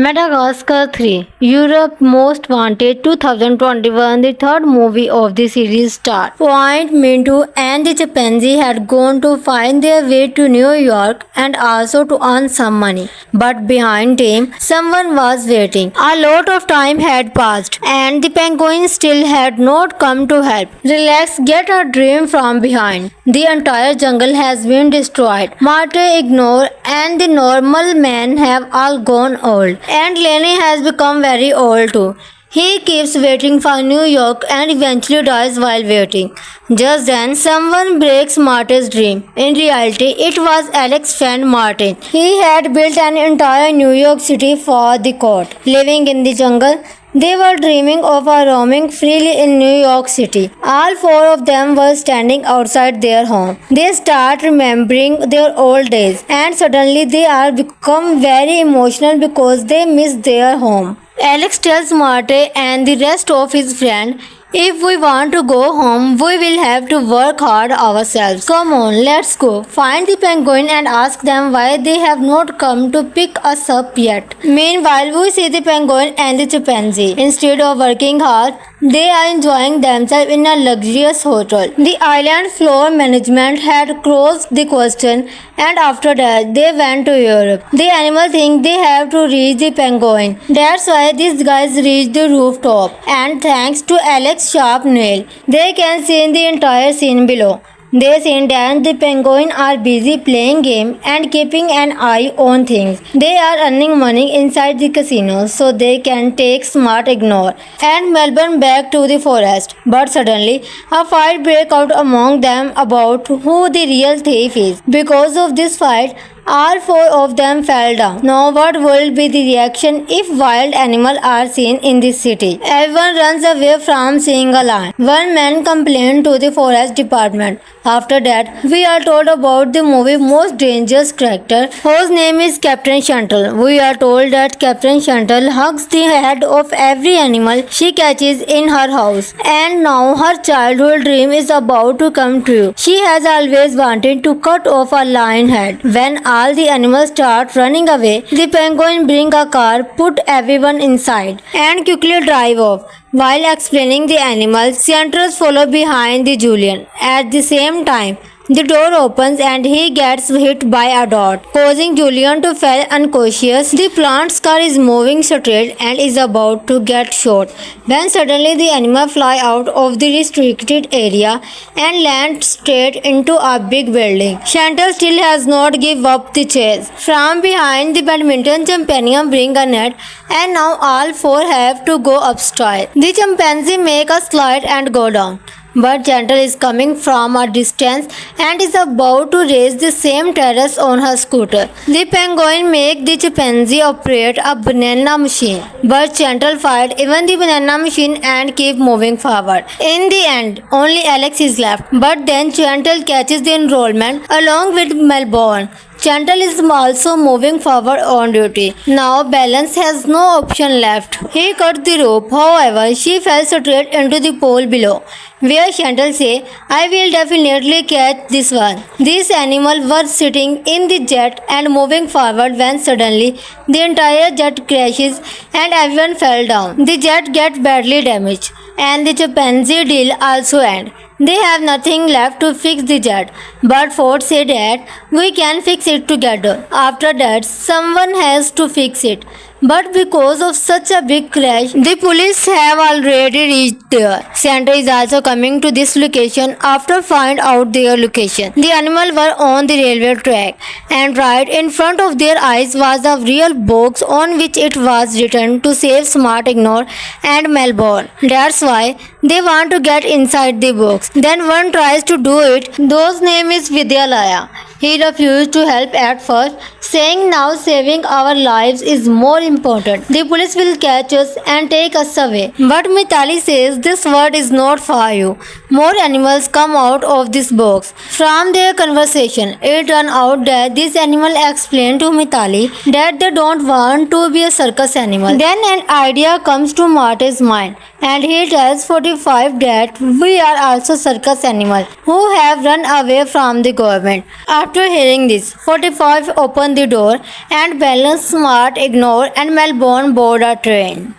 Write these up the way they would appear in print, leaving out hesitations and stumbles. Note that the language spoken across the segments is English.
Madagascar 3, Europe Most Wanted 2021, the third movie of the series starred. Point Mintu and the chimpanzee had gone to find their way to New York and also to earn some money. But behind them, someone was waiting. A lot of time had passed and the penguin still had not come to help. Relax, get a dream from behind. The entire jungle has been destroyed. Marte, Ignore, and the normal men have all gone old. And Lenny has become very old too. He keeps waiting for New York and eventually dies while waiting. Just then, someone breaks Martin's dream. In reality, it was Alex's friend Martin. He had built an entire New York City for the court. Living in the jungle, they were dreaming of roaming freely in New York City. All four of them were standing outside their home. They start remembering their old days and suddenly they are become very emotional because they miss their home. Alex tells Marte and the rest of his friends, if we want to go home, we will have to work hard ourselves. Come on, let's go. Find the penguin and ask them why they have not come to pick us up yet. Meanwhile, we see the penguin and the chimpanzee. Instead of working hard, they are enjoying themselves in a luxurious hotel. The island floor management had closed the question and after that they went to Europe. The animals think they have to reach the penguin. That's why these guys reached the rooftop. And thanks to Alex's sharp nail, they can see the entire scene below. They see that the penguins are busy playing game and keeping an eye on things. They are earning money inside the casino so they can take Smart, Ignore and Melbourne back to the forest. But suddenly, a fight breaks out among them about who the real thief is. Because of this fight, all four of them fell down. Now what will be the reaction if wild animals are seen in this city? Everyone runs away from seeing a lion. One man complained to the forest department. After that, we are told about the movie's most dangerous character, whose name is Captain Chantal. We are told that Captain Chantal hugs the head of every animal she catches in her house. And now her childhood dream is about to come true. She has always wanted to cut off a lion head. When all the animals start running away, the penguin brings a car, put everyone inside, and quickly drive off. While explaining the animals, Centros follow behind the Julian. At the same time, The door opens and he gets hit by a dot, causing Julian to fall unconscious. The plant's car is moving straight and is about to get shot when suddenly the animal fly out of the restricted area and land straight into a big building. Chantal still has not give up the chase. From behind, the badminton champion bring a net and now all four have to go upstairs. The chimpanzee make a slide and go down. But Chantal is coming from a distance and is about to race the same terrace on her scooter. The penguin make the chimpanzee operate a banana machine, but Chantal fight even the banana machine and keep moving forward. In the end, only Alex is left, but then Chantal catches the enrollment along with Melbourne. Chantal is also moving forward on duty. Now Balance has no option left. He cut the rope, however, she fell straight into the pool below, where Chantal say, I will definitely catch this one. These animals were sitting in the jet and moving forward when suddenly the entire jet crashes and everyone fell down. The jet gets badly damaged and the chimpanzee deal also ends. They have nothing left to fix the jet, but Ford said that we can fix it together. After that, someone has to fix it. But because of such a big crash, the police have already reached there. Santa is also coming to this location after find out their location. The animals were on the railway track, and right in front of their eyes was a real box on which it was written to save Smart Ignore and Melbourne. That's why they want to get inside the box. Then one tries to do it. Those name is Vidyalaya. He refused to help at first, saying now saving our lives is more important. The police will catch us and take us away. But Mitali says this word is not for you. More animals come out of this box. From their conversation, it turned out that this animal explained to Mitali that they don't want to be a circus animal. Then an idea comes to Marty's mind, and he tells 45 that we are also circus animals who have run away from the government. After hearing this, 45 opened the door and Balance, Smart, Ignore and Melbourne board a train.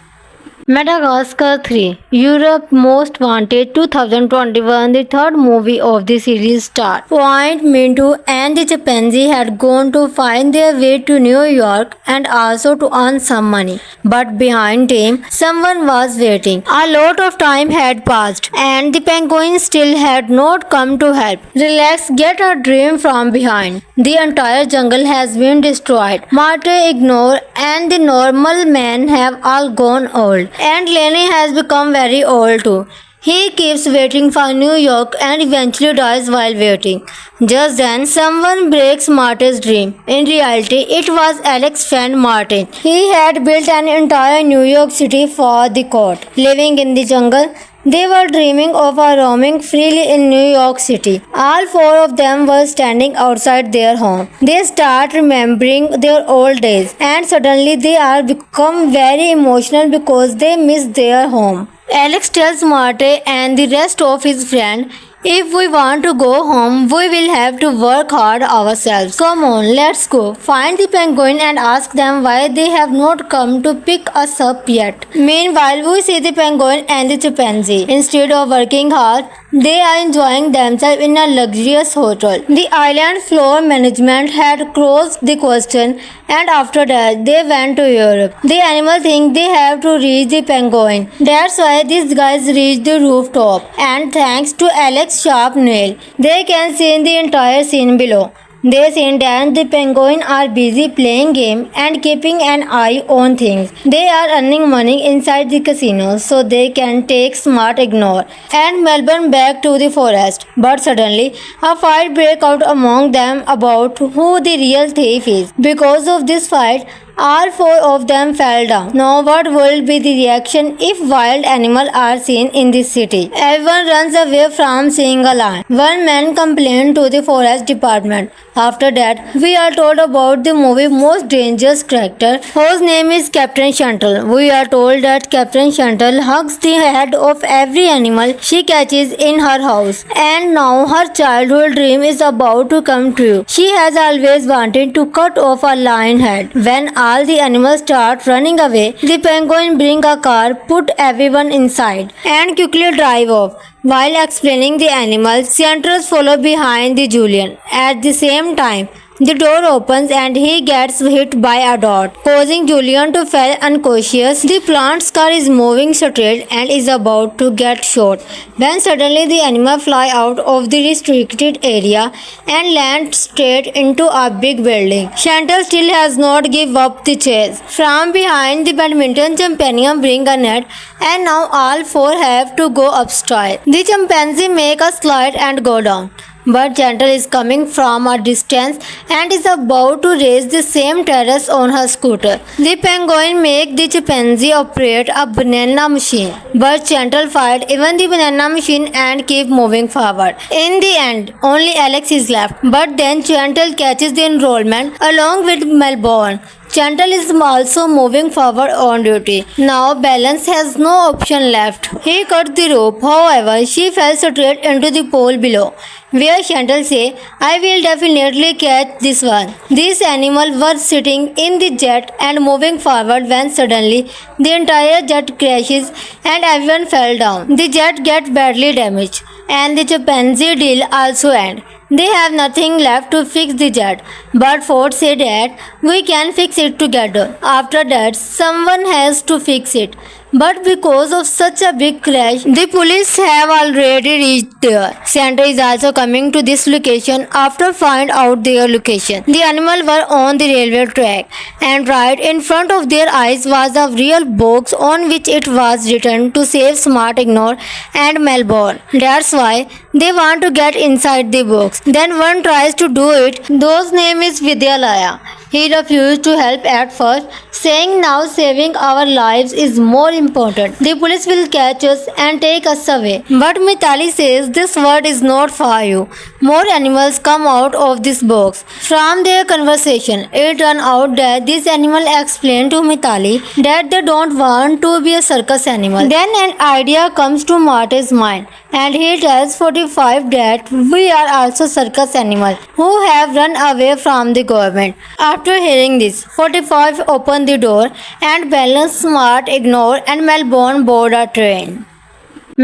Madagascar 3 Europe Most Wanted 2021, the third movie of the series start. Point, Mintu and the chimpanzee had gone to find their way to New York and also to earn some money. But behind them, someone was waiting. A lot of time had passed and the penguin still had not come to help. Relax, get a dream from behind. The entire jungle has been destroyed. Marte, Ignore and the normal man have all gone old. And Lenny has become very old too. He keeps waiting for New York and eventually dies while waiting. Just then, someone breaks Martin's dream. In reality, it was Alex's friend Martin. He had built an entire New York City for the court. Living in the jungle, they were dreaming of roaming freely in New York City. All four of them were standing outside their home. They start remembering their old days and suddenly they are become very emotional because they miss their home. Alex tells Marte and the rest of his friends, if we want to go home, we will have to work hard ourselves. Come on, let's go. Find the penguin and ask them why they have not come to pick us up yet. Meanwhile, we see the penguin and the chimpanzee. Instead of working hard, they are enjoying themselves in a luxurious hotel. The island floor management had closed the question and after that they went to Europe. The animals think they have to reach the penguin. That's why these guys reach the rooftop and thanks to Alex's sharp nail, they can see the entire scene below. They see that the penguins are busy playing game and keeping an eye on things. They are earning money inside the casino so they can take Smart, Ignore and Melbourne back to the forest. But suddenly, a fight breaks out among them about who the real thief is. Because of this fight, all four of them fell down. Now what will be the reaction if wild animals are seen in this city? Everyone runs away from seeing a lion. One man complained to the forest department. After that, we are told about the movie's most dangerous character, whose name is Captain Chantal. We are told that Captain Chantal hugs the head of every animal she catches in her house. And now her childhood dream is about to come true. She has always wanted to cut off a lion head. When all the animals start running away, the penguin brings a car, put everyone inside, and quickly drive off. While explaining the animals, Centros follow behind the Julian. At the same time, the door opens and he gets hit by a dot, causing Julian to fall unconscious. The plant's car is moving straight and is about to get shot when suddenly the animal fly out of the restricted area and land straight into a big building. Chantal still has not give up the chase. From behind, the badminton champion bring a net and now all four have to go upstairs. The chimpanzee make a slide and go down. But Gentle is coming from a distance and is about to raise the same terrace on her scooter. The penguin make the chimpanzee operate a banana machine, but Gentle fight even the banana machine and keep moving forward. In the end, only Alex is left, but then Gentle catches the enrollment along with Melbourne. Chantal is also moving forward on duty. Now Balance has no option left. He cut the rope, however, she fell straight into the pole below, where Chantal say, I will definitely catch this one. These animals were sitting in the jet and moving forward when suddenly the entire jet crashes and everyone fell down. The jet gets badly damaged and the chimpanzee deal also ends. They have nothing left to fix the jet, but Ford said that we can fix it together. After that, someone has to fix it. But because of such a big crash, the police have already reached there. Santa is also coming to this location after find out their location. The animals were on the railway track, and right in front of their eyes was a real box on which it was written to save Smart Ignore and Melbourne. That's why they want to get inside the box. Then one tries to do it. Those name is Vidyalaya. He refused to help at first, saying now saving our lives is more important. The police will catch us and take us away. But Mitali says this word is not for you. More animals come out of this box. From their conversation, it turned out that this animal explained to Mitali that they don't want to be a circus animal. Then an idea comes to Marty's mind, and he tells 45 that we are also circus animals who have run away from the government. After hearing this, 45 opened the door and Balance, Smart, Ignore and Melbourne board a train.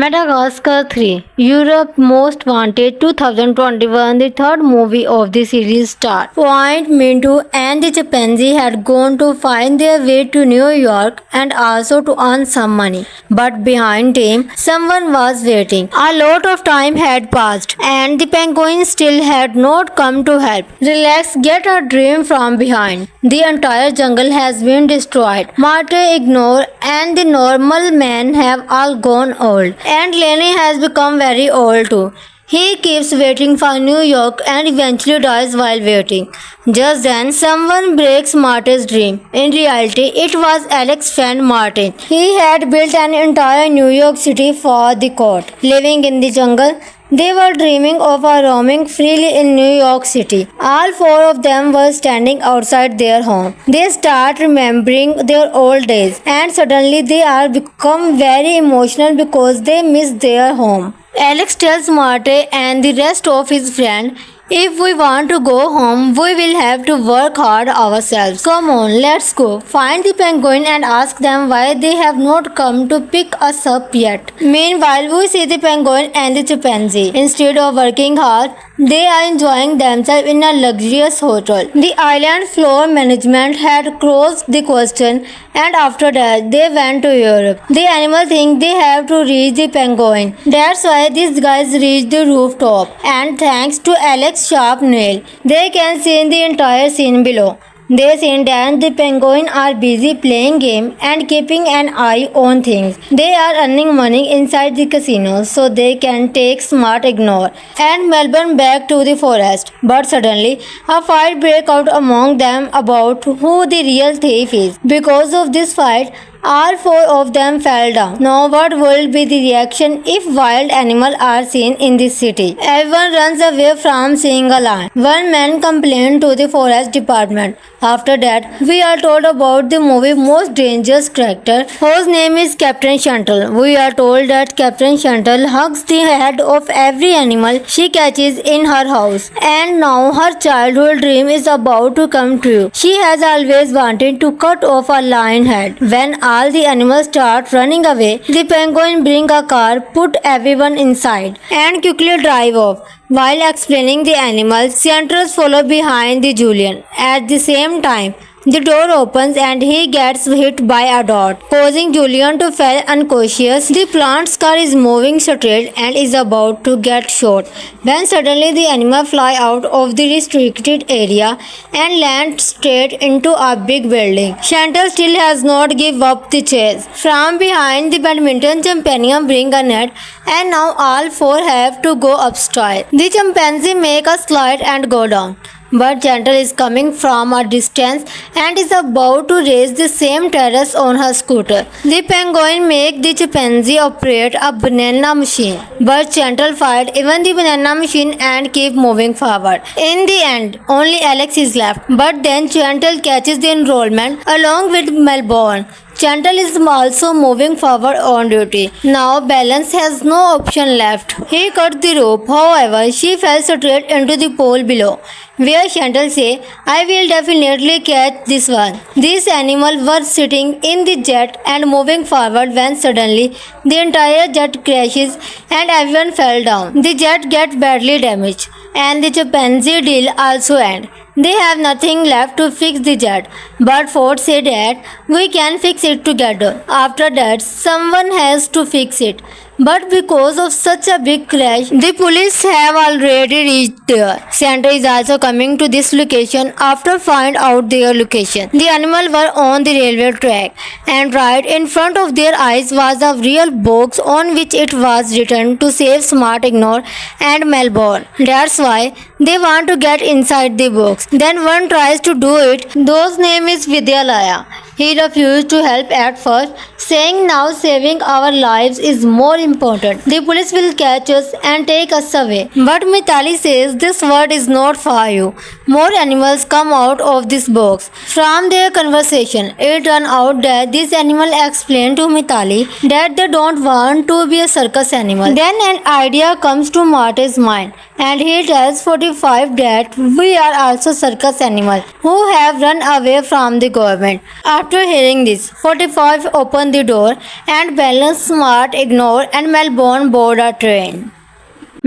Madagascar 3 Europe Most Wanted 2021, the third movie of the series start. Point, Mintu and the chimpanzee had gone to find their way to New York and also to earn some money. But behind them, someone was waiting. A lot of time had passed and the penguin still had not come to help. Relax, get a dream from behind. The entire jungle has been destroyed. Marte, Ignore and the normal man have all gone old. And Lenny has become very old too. He keeps waiting for New York and eventually dies while waiting. Just then, someone breaks Martin's dream. In reality, it was Alex's friend Martin. He had built an entire New York City for the court. Living in the jungle, they were dreaming of roaming freely in New York City. All four of them were standing outside their home. They start remembering their old days and suddenly they are become very emotional because they miss their home. Alex tells Marte and the rest of his friends, if we want to go home, we will have to work hard ourselves. Come on, let's go. Find the penguin and ask them why they have not come to pick us up yet. Meanwhile, we see the penguin and the chimpanzee. Instead of working hard, they are enjoying themselves in a luxurious hotel. The island floor management had closed the question and after that they went to Europe. The animals think they have to reach the penguin. That's why these guys reach the rooftop and thanks to Alex's sharp nail, they can see the entire scene below. They see that the penguins are busy playing game and keeping an eye on things. They are earning money inside the casino so they can take Smart, Ignore and Melbourne back to the forest. But suddenly, a fight breaks out among them about who the real thief is. Because of this fight, All four of them fell down. Now what will be the reaction if wild animals are seen in this city? Everyone runs away from seeing a lion. One man complained to the forest department. After that, we are told about the movie's most dangerous character, whose name is Captain Chantal. We are told that Captain Chantal hugs the head of every animal she catches in her house. And now her childhood dream is about to come true. She has always wanted to cut off a lion head. When all the animals start running away, the penguin brings a car, put everyone inside, and quickly drive off. While explaining the animals, Centros follow behind the Julian. At the same time, the door opens and he gets hit by a dot, causing Julian to fall unconscious. The plant's car is moving straight and is about to get shot when suddenly the animal fly out of the restricted area and land straight into a big building. Chantal still has not given up the chase. From behind, the badminton champion bring a net and now all four have to go upstairs. The chimpanzee make a slide and go down. But Chantal is coming from a distance and is about to raise the same terrace on her scooter. The penguin make the chimpanzee operate a banana machine, but Chantal fight even the banana machine and keep moving forward. In the end, only Alex is left, but then Chantal catches the enrollment along with Melbourne. Chantal is also moving forward on duty. Now Balance has no option left. He cut the rope, however, she fell straight into the pole below, where Chantal say, I will definitely catch this one. These animals were sitting in the jet and moving forward when suddenly the entire jet crashes and everyone fell down. The jet gets badly damaged and the chimpanzee deal also ends. They have nothing left to fix the jet, but Ford said that we can fix it together. After that, someone has to fix it. But because of such a big crash, the police have already reached there. Santa is also coming to this location after find out their location. The animals were on the railway track, and right in front of their eyes was a real box on which it was written to save Smart Ignore and Melbourne. That's why they want to get inside the box. Then one tries to do it. Those name is Vidyalaya. He refused to help at first, saying now saving our lives is more important. The police will catch us and take us away. But Mitali says this word is not for you. More animals come out of this box. From their conversation, it turned out that this animal explained to Mitali that they don't want to be a circus animal. Then an idea comes to Marty's mind, and he tells 45 that we are also circus animals who have run away from the government. After hearing this, 45 opened the door and Balance, Smart, Ignore and Melbourne board a train.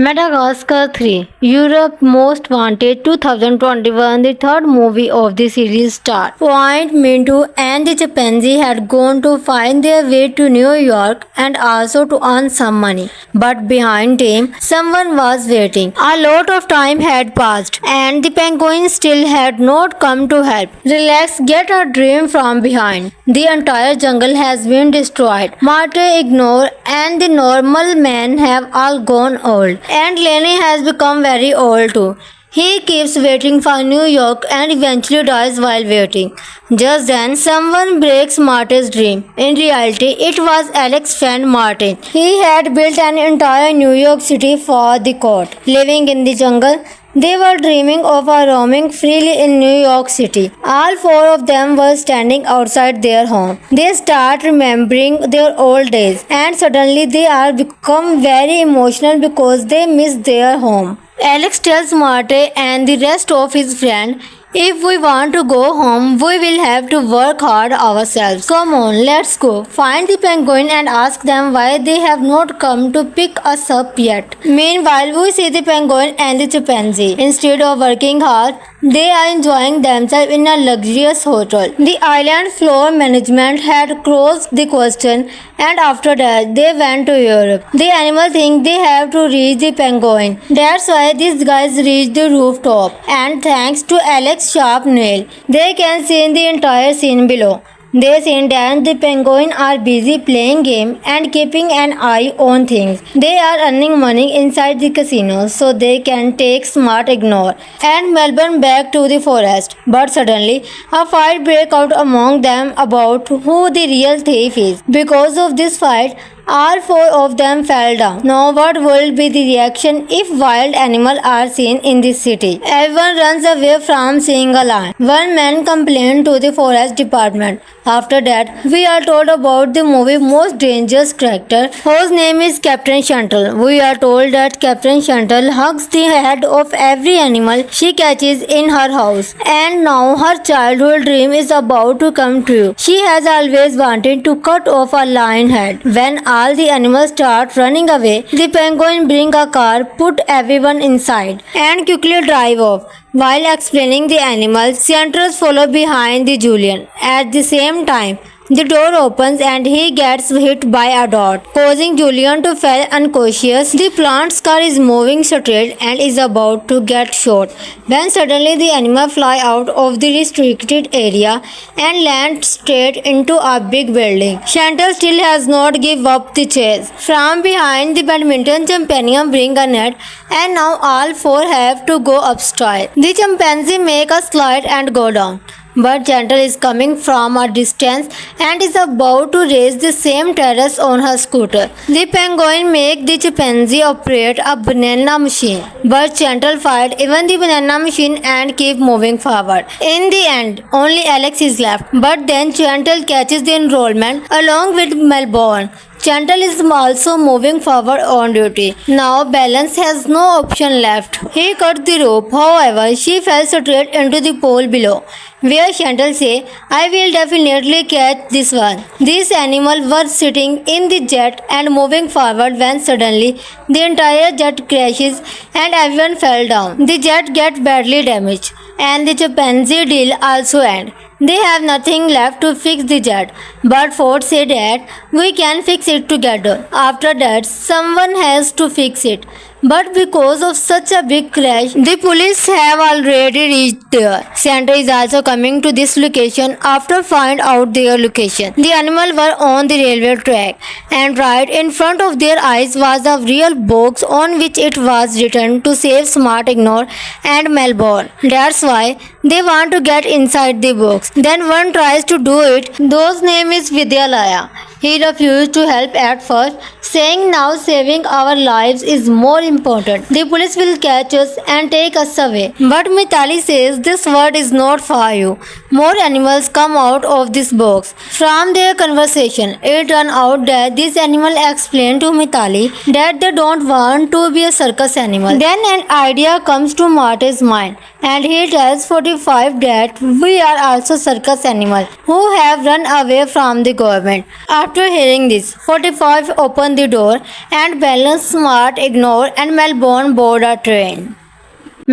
Madagascar 3 Europe Most Wanted 2021, the third movie of the series start. Point, Mintu and the chimpanzee had gone to find their way to New York and also to earn some money. But behind them, someone was waiting. A lot of time had passed and the penguin still had not come to help. Relax, get a dream from behind. The entire jungle has been destroyed. Marte, Ignore and the normal man have all gone old. And Lenny has become very old too. He keeps waiting for New York and eventually dies while waiting. Just then, someone breaks Martin's dream. In reality, it was Alex's friend Martin. He had built an entire New York City for the court. Living in the jungle, they were dreaming of roaming freely in New York City. All four of them were standing outside their home. They start remembering their old days and suddenly they are become very emotional because they miss their home. Alex tells Marte and the rest of his friends, if we want to go home, we will have to work hard ourselves. Come on, let's go. Find the penguin and ask them why they have not come to pick us up yet. Meanwhile, we see the penguin and the chimpanzee. Instead of working hard, they are enjoying themselves in a luxurious hotel. The island floor management had closed the question and after that they went to Europe. The animals think they have to reach the penguin. That's why these guys reach the rooftop and thanks to Alex's sharp nail, they can see the entire scene below. They see that the penguins are busy playing game and keeping an eye on things. They are earning money inside the casino so they can take smart ignore and Melbourne back to the forest. But suddenly a fight breaks out among them about who the real thief is. Because of this fight, all four of them fell down. Now what will be the reaction if wild animals are seen in this city? Everyone runs away from seeing a lion. One man complained to the forest department. After that, we are told about the movie's most dangerous character, whose name is Captain Chantal. We are told that Captain Chantal hugs the head of every animal she catches in her house. And now her childhood dream is about to come true. She has always wanted to cut off a lion head. When all the animals start running away, the penguin bring a car, put everyone inside, and quickly drive off. While explaining the animals, Centros follow behind the Julian. At the same time, the door opens and he gets hit by a dot, causing Julian to fall unconscious. The plant's car is moving straight and is about to get shot when suddenly the animal fly out of the restricted area and land straight into a big building. Chantal still has not give up the chase. From behind, the badminton champion bring a net and now all four have to go upstairs. The chimpanzee make a slide and go down. But Chantal is coming from a distance and is about to raise the same terrace on her scooter. The penguin make the chimpanzee operate a banana machine, but Chantal fight even the banana machine and keep moving forward. In the end, only Alex is left, but then Chantal catches the enrollment along with Melbourne. Chantal is also moving forward on duty. Now Balance has no option left. He cut the rope, however, she fell straight into the pool below, where Chantal say, I will definitely catch this one. These animals were sitting in the jet and moving forward when suddenly the entire jet crashes and everyone fell down. The jet gets badly damaged and the chimpanzee deal also ends. They have nothing left to fix the jet, but Ford said that we can fix it together. After that, someone has to fix it. But because of such a big crash, the police have already reached there. Santa is also coming to this location after find out their location. The animals were on the railway track, and right in front of their eyes was a real box on which it was written to save Smart Ignore and Melbourne. That's why they want to get inside the box. Then one tries to do it. Those name is Vidyalaya. He refused to help at first, saying now saving our lives is more important. The police will catch us and take us away. But Mitali says this word is not for you. More animals come out of this box. From their conversation, it turned out that this animal explained to Mitali that they don't want to be a circus animal. Then an idea comes to Marty's mind, and he tells 45 that we are also circus animals who have run away from the government. After hearing this, 45 opened the door and Balance, Smart, Ignore and Melbourne board a train.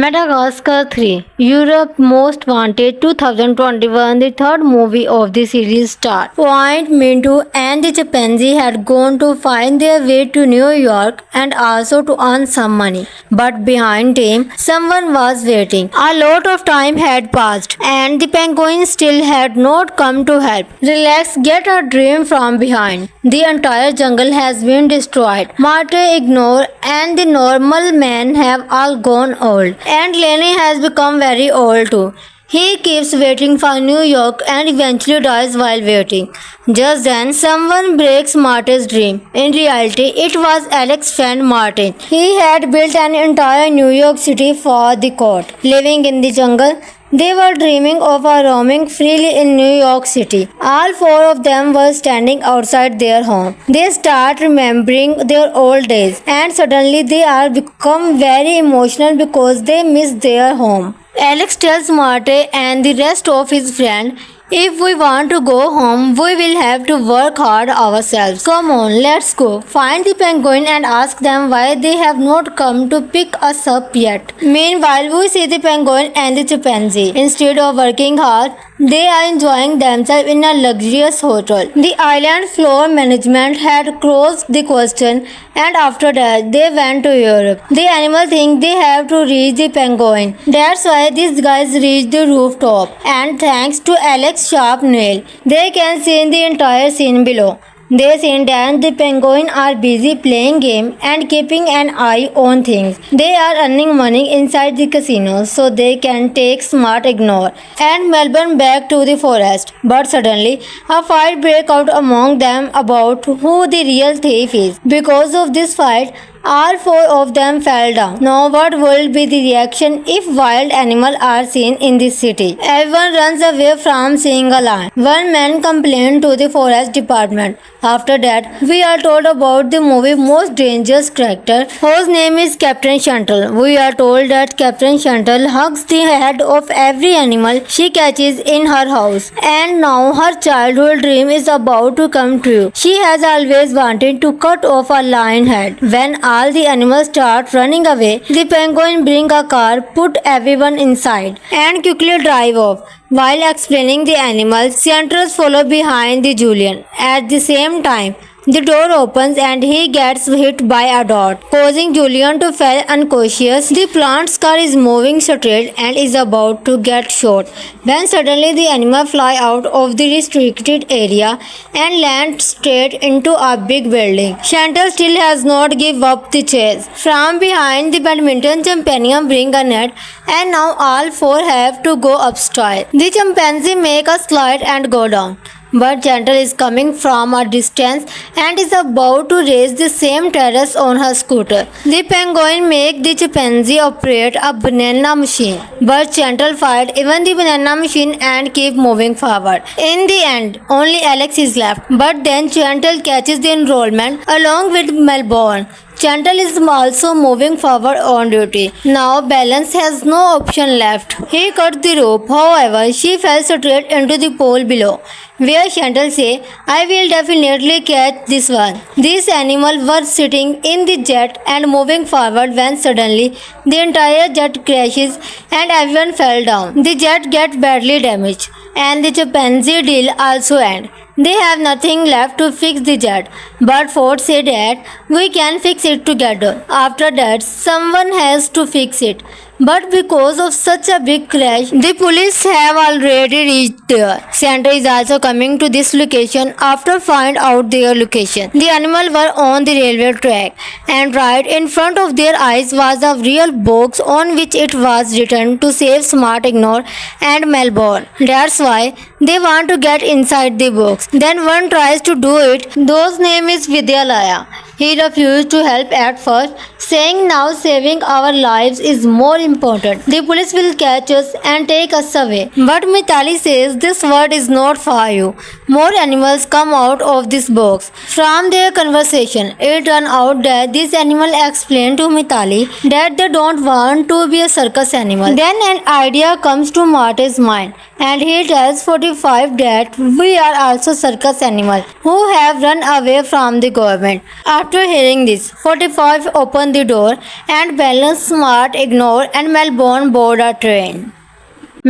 Madagascar 3 Europe Most Wanted 2021, the third movie of the series start. Point, Mintu and the chimpanzee had gone to find their way to New York and also to earn some money. But behind them, someone was waiting. A lot of time had passed and the penguin still had not come to help. Relax, get a dream from behind. The entire jungle has been destroyed. Marte, Ignore and the normal man have all gone old. And Lenny has become very old too. He keeps waiting for New York and eventually dies while waiting. Just then, someone breaks Martin's dream. In reality, it was Alex's friend Martin. He had built an entire New York City for the court. Living in the jungle, they were dreaming of roaming freely in New York City. All four of them were standing outside their home. They start remembering their old days and suddenly they are become very emotional because they miss their home. Alex tells Marte and the rest of his friends, if we want to go home, we will have to work hard ourselves. Come on, let's go. Find the penguin and ask them why they have not come to pick us up yet. Meanwhile, we see the penguin and the chimpanzee. Instead of working hard, They are enjoying themselves in a luxurious hotel. The island floor management had closed the question, and after that they went to Europe. The animal think they have to reach the penguin. That's why these guys reached the rooftop. And thanks to Alex sharp nail, they can see the entire scene below. They see that the penguins are busy playing game and keeping an eye on things. They are earning money inside the casino so they can take smart ignore and Melbourne back to the forest. But suddenly a fight breaks out among them about who the real thief is. Because of this fight, all four of them fell down. Now what will be the reaction if wild animals are seen in this city? Everyone runs away from seeing a lion. One man complained to the forest department. After that, we are told about the movie's most dangerous character, whose name is Captain Chantal. We are told that Captain Chantal hugs the head of every animal she catches in her house. And now her childhood dream is about to come true. She has always wanted to cut off a lion head. When all the animals start running away, the penguin bring a car, put everyone inside, and quickly drive off. While explaining the animals, Centros follow behind the Julian. At the same time, the door opens and he gets hit by a dot, causing Julian to fall unconscious. The plant's car is moving straight and is about to get shot when suddenly the animal fly out of the restricted area and land straight into a big building. Chantal still has not give up the chase. From behind, the badminton champion bring a net and now all four have to go upstairs. The chimpanzee make a slide and go down. But Chantal is coming from a distance and is about to raise the same terrace on her scooter. The penguin make the chimpanzee operate a banana machine. But Chantal fight even the banana machine and keep moving forward. In the end, only Alex is left. But then Chantal catches the enrollment along with Melbourne. Chantal is also moving forward on duty. Now Balance has no option left. He cut the rope. However, she fell straight into the pool below, where Chantal say, I will definitely catch this one. These animals were sitting in the jet and moving forward when suddenly the entire jet crashes and everyone fell down. The jet gets badly damaged and the chimpanzee deal also ends. They have nothing left to fix the jet, but Ford said that we can fix it together. After that, someone has to fix it. But because of such a big crash, the police have already reached there. Santa is also coming to this location after find out their location. The animals were on the railway track, and right in front of their eyes was a real box on which it was written to save Smart Ignore and Melbourne. That's why they want to get inside the box. Then one tries to do it. Those name is Vidyalaya. He refused to help at first, saying now saving our lives is more important. The police will catch us and take us away. But Mitali says this word is not for you. More animals come out of this box. From their conversation, it turned out that this animal explained to Mitali that they don't want to be a circus animal. Then an idea comes to Marty's mind, and he tells 45 that we are also circus animals who have run away from the government. After hearing this, 45 opened the door and Balance, Smart, Ignore and Melbourne board a train.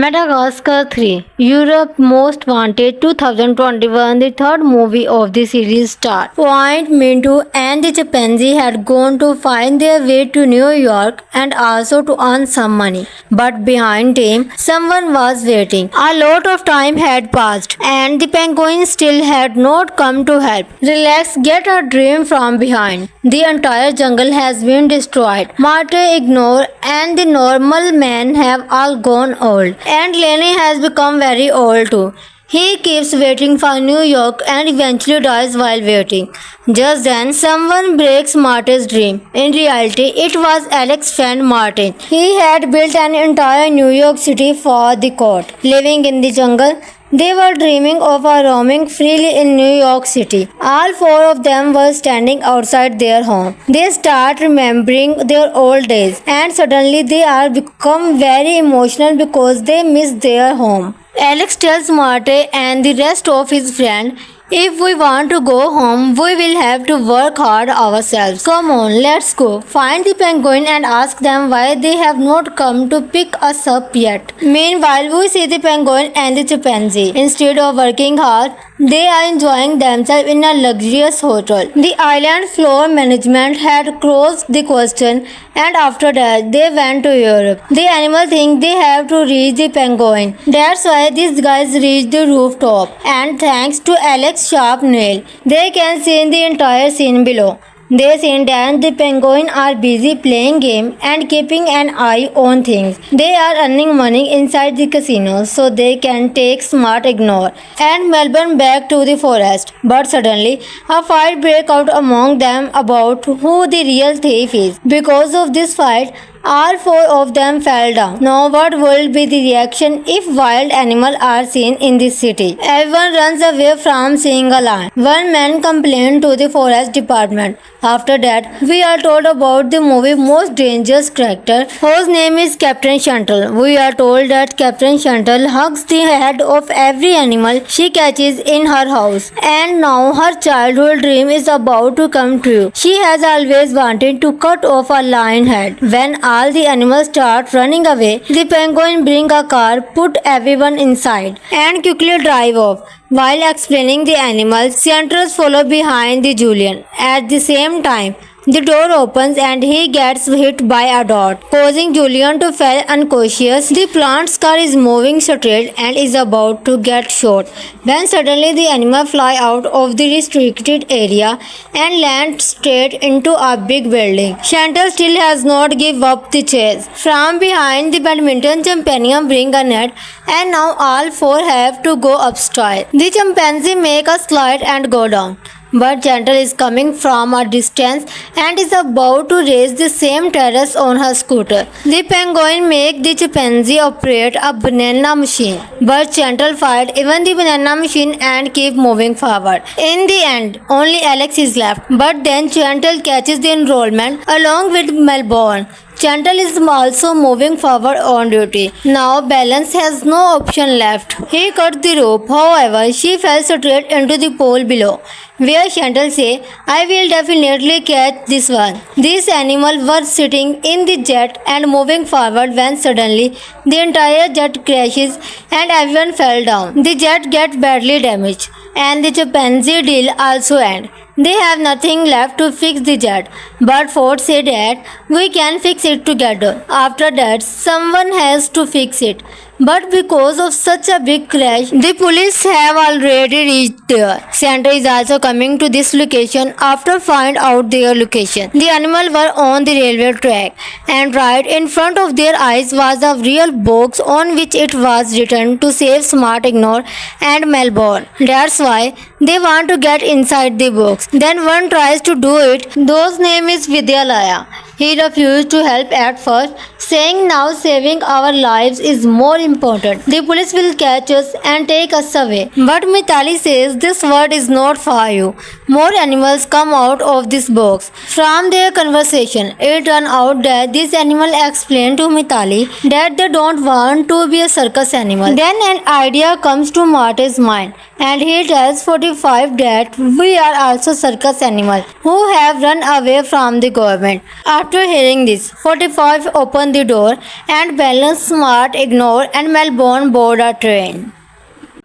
Madagascar 3 Europe Most Wanted 2021, the third movie of the series start. Point, Mintu and the chimpanzee had gone to find their way to New York and also to earn some money. But behind them, someone was waiting. A lot of time had passed and the penguin still had not come to help. Relax, get a dream from behind. The entire jungle has been destroyed. Marte, Ignore and the normal man have all gone old. And Lenny has become very old too. He keeps waiting for New York and eventually dies while waiting. Just then, someone breaks Martin's dream. In reality, it was Alex's friend Martin. He had built an entire New York City for the court. Living in the jungle, they were dreaming of roaming freely in New York City. All four of them were standing outside their home. They start remembering their old days and suddenly they are become very emotional because they miss their home. Alex tells Marte and the rest of his friends If we want to go home, we will have to work hard ourselves. Come on, let's go. Find the penguin and ask them why they have not come to pick us up yet. Meanwhile, we see the penguin and the chimpanzee. Instead of working hard, they are enjoying themselves in a luxurious hotel. The island floor management had closed the question, and after that, they went to Europe. The animal think they have to reach the penguin. That's why these guys reached the rooftop. And thanks to Alex Sharpnail, they can see the entire scene below. They see that the penguins are busy playing game and keeping an eye on things. They are earning money inside the casino so they can take smart ignore and Melbourne back to the forest. But suddenly, a fight breaks out among them about who the real thief is. Because of this fight, all four of them fell down. Now what will be the reaction if wild animals are seen in this city? Everyone runs away from seeing a lion. One man complained to the forest department. After that, we are told about the movie's most dangerous character, whose name is Captain Chantal. We are told that Captain Chantal hugs the head of every animal she catches in her house. And now her childhood dream is about to come true. She has always wanted to cut off a lion head. When all the animals start running away, the penguin bring a car, put everyone inside, and quickly drive off. While explaining the animals, Centros follow behind the Julian. At the same time, the door opens and he gets hit by a dot, causing Julian to fall unconscious. The plant's car is moving straight and is about to get shot when suddenly the animal fly out of the restricted area and land straight into a big building. Chantal still has not give up the chase. From behind, the badminton champion bring a net and now all four have to go upstairs. The chimpanzee make a slide and go down. But Chantal is coming from a distance and is about to raise the same terrace on her scooter. The penguin make the chimpanzee operate a banana machine. But Chantal fight even the banana machine and keep moving forward. In the end, only Alex is left. But then Chantal catches the enrollment along with Melbourne. Chantal is also moving forward on duty. Now Balance has no option left. He cut the rope. However, she fell straight into the pool below, where Chantal say, I will definitely catch this one. These animals were sitting in the jet and moving forward when suddenly the entire jet crashes and everyone fell down. The jet gets badly damaged and the chimpanzee deal also ends. They have nothing left to fix the jet, but Ford said that we can fix it together. After that, someone has to fix it. But because of such a big crash, the police have already reached there. Santa is also coming to this location after find out their location. The animals were on the railway track, and right in front of their eyes was a real box on which it was written to save Smart Ignore and Melbourne. That's why they want to get inside the box. Then one tries to do it. Those name is Vidyalaya. He refused to help at first, saying now saving our lives is more important. The police will catch us and take us away. But Mitali says this word is not for you. More animals come out of this box. From their conversation, it turned out that this animal explained to Mitali that they don't want to be a circus animal. Then an idea comes to Marty's mind, and he tells 45 that we are also circus animals who have run away from the government. After hearing this, 45 opened the door and Balance, Smart, Ignore and Melbourne board a train.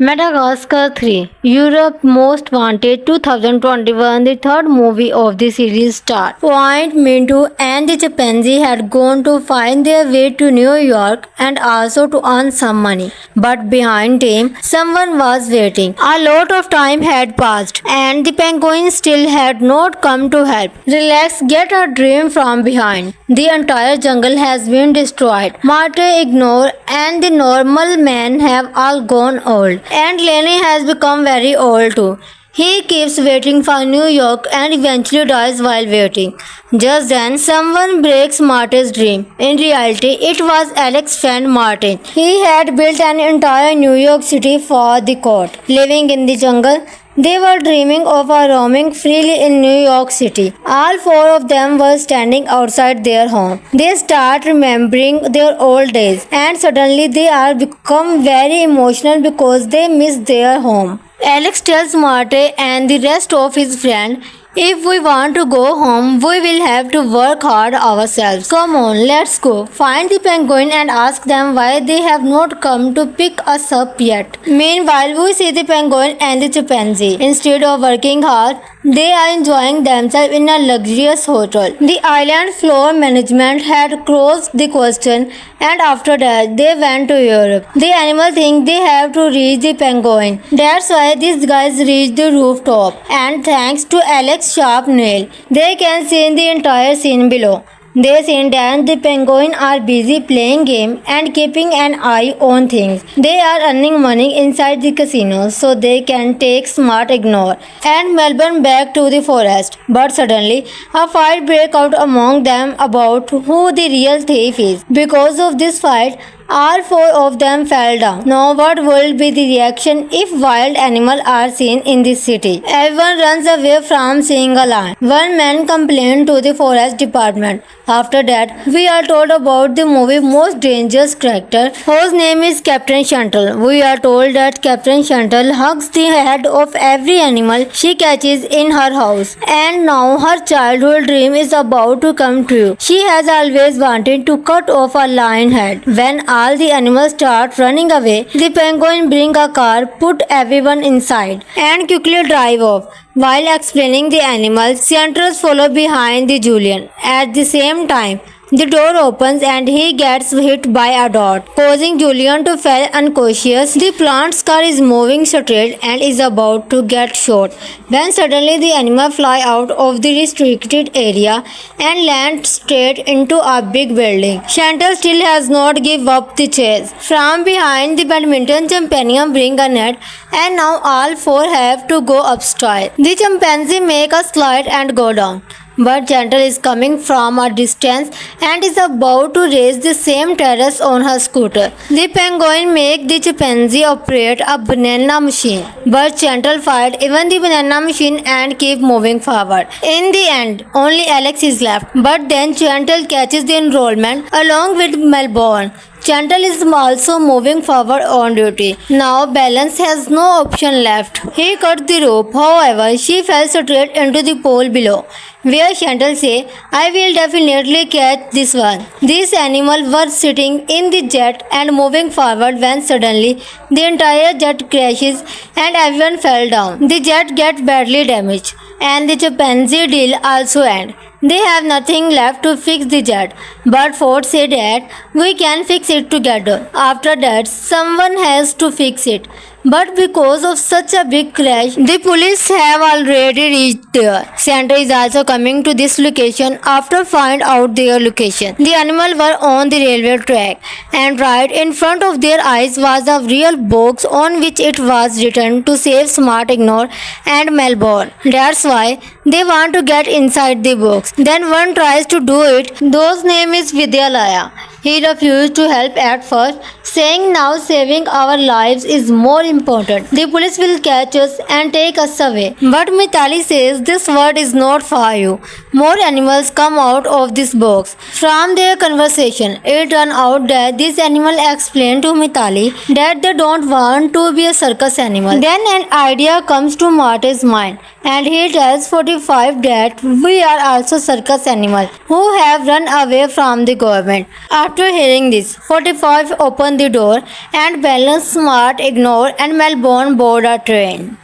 Madagascar 3 Europe Most Wanted 2021, the third movie of the series start. Point, Mintu and the chimpanzee had gone to find their way to New York and also to earn some money. But behind them, someone was waiting. A lot of time had passed and the penguin still had not come to help. Relax, get a dream from behind. The entire jungle has been destroyed. Marte, Ignore and the normal man have all gone old. And Lenny has become very old too. He keeps waiting for New York and eventually dies while waiting. Just then, someone breaks Martin's dream. In reality, it was Alex's friend Martin. He had built an entire New York City for the court. Living in the jungle, they were dreaming of roaming freely in New York City. All four of them were standing outside their home. They start remembering their old days and suddenly they are become very emotional because they miss their home. Alex tells Marty and the rest of his friends, if we want to go home, we will have to work hard ourselves. Come on, let's go. Find the penguin and ask them why they have not come to pick us up yet. Meanwhile, we see the penguin and the chimpanzee. Instead of working hard, they are enjoying themselves in a luxurious hotel. The island floor management had closed the question, and after that, they went to Europe. The animals think they have to reach the penguin. That's why these guys reach the rooftop. And thanks to Alex sharp nail, they can see the entire scene below. They see that the penguins are busy playing game and keeping an eye on things. They are earning money inside the casino so they can take smart ignore and Melbourne back to the forest. But suddenly, a fight breaks out among them about who the real thief is. Because of this fight, all four of them fell down. Now what will be the reaction if wild animals are seen in this city? Everyone runs away from seeing a lion. One man complained to the forest department. After that, we are told about the movie's most dangerous character, whose name is Captain Chantal. We are told that Captain Chantal hugs the head of every animal she catches in her house. And now her childhood dream is about to come true. She has always wanted to cut off a lion head. When all the animals start running away, the penguin bring a car, put everyone inside, and quickly drive off. While explaining the animals, Centros follow behind the Julian. At the same time, the door opens and he gets hit by a dot, causing Julian to fall unconscious. The plant's car is moving straight and is about to get shot when suddenly the animal fly out of the restricted area and land straight into a big building. Chantal still has not given up the chase. From behind, the badminton champion bring a net and now all four have to go upstairs. The chimpanzee make a slide and go down. But Chantal is coming from a distance and is about to race the same terrace on her scooter. The penguin make the chimpanzee operate a banana machine. But Chantal fight even the banana machine and keep moving forward. In the end, only Alex is left. But then Chantal catches the enrollment along with Melbourne. Chantal is also moving forward on duty. Now Balance has no option left. He cut the rope. However, she fell straight into the pool below, where Chantal say, I will definitely catch this one. These animals were sitting in the jet and moving forward when suddenly the entire jet crashes and everyone fell down. The jet gets badly damaged and the chimpanzee deal also ends. They have nothing left to fix the jet, but Ford said that we can fix it together. After that, someone has to fix it. But because of such a big crash, the police have already reached there. Santa is also coming to this location after find out their location. The animals were on the railway track, and right in front of their eyes was a real box on which it was written to save Smart Ignore and Melbourne. That's why they want to get inside the box. Then one tries to do it. Those name is Vidyalaya. He refused to help at first, saying now saving our lives is more important. The police will catch us and take us away. But Mitali says this word is not for you. More animals come out of this box. From their conversation, it turned out that this animal explained to Mitali that they don't want to be a circus animal. Then an idea comes to Marty's mind, and he tells 45 that we are also circus animals who have run away from the government. After hearing this, 45 opened the door and Balance, Smart, Ignore and Melbourne board a train.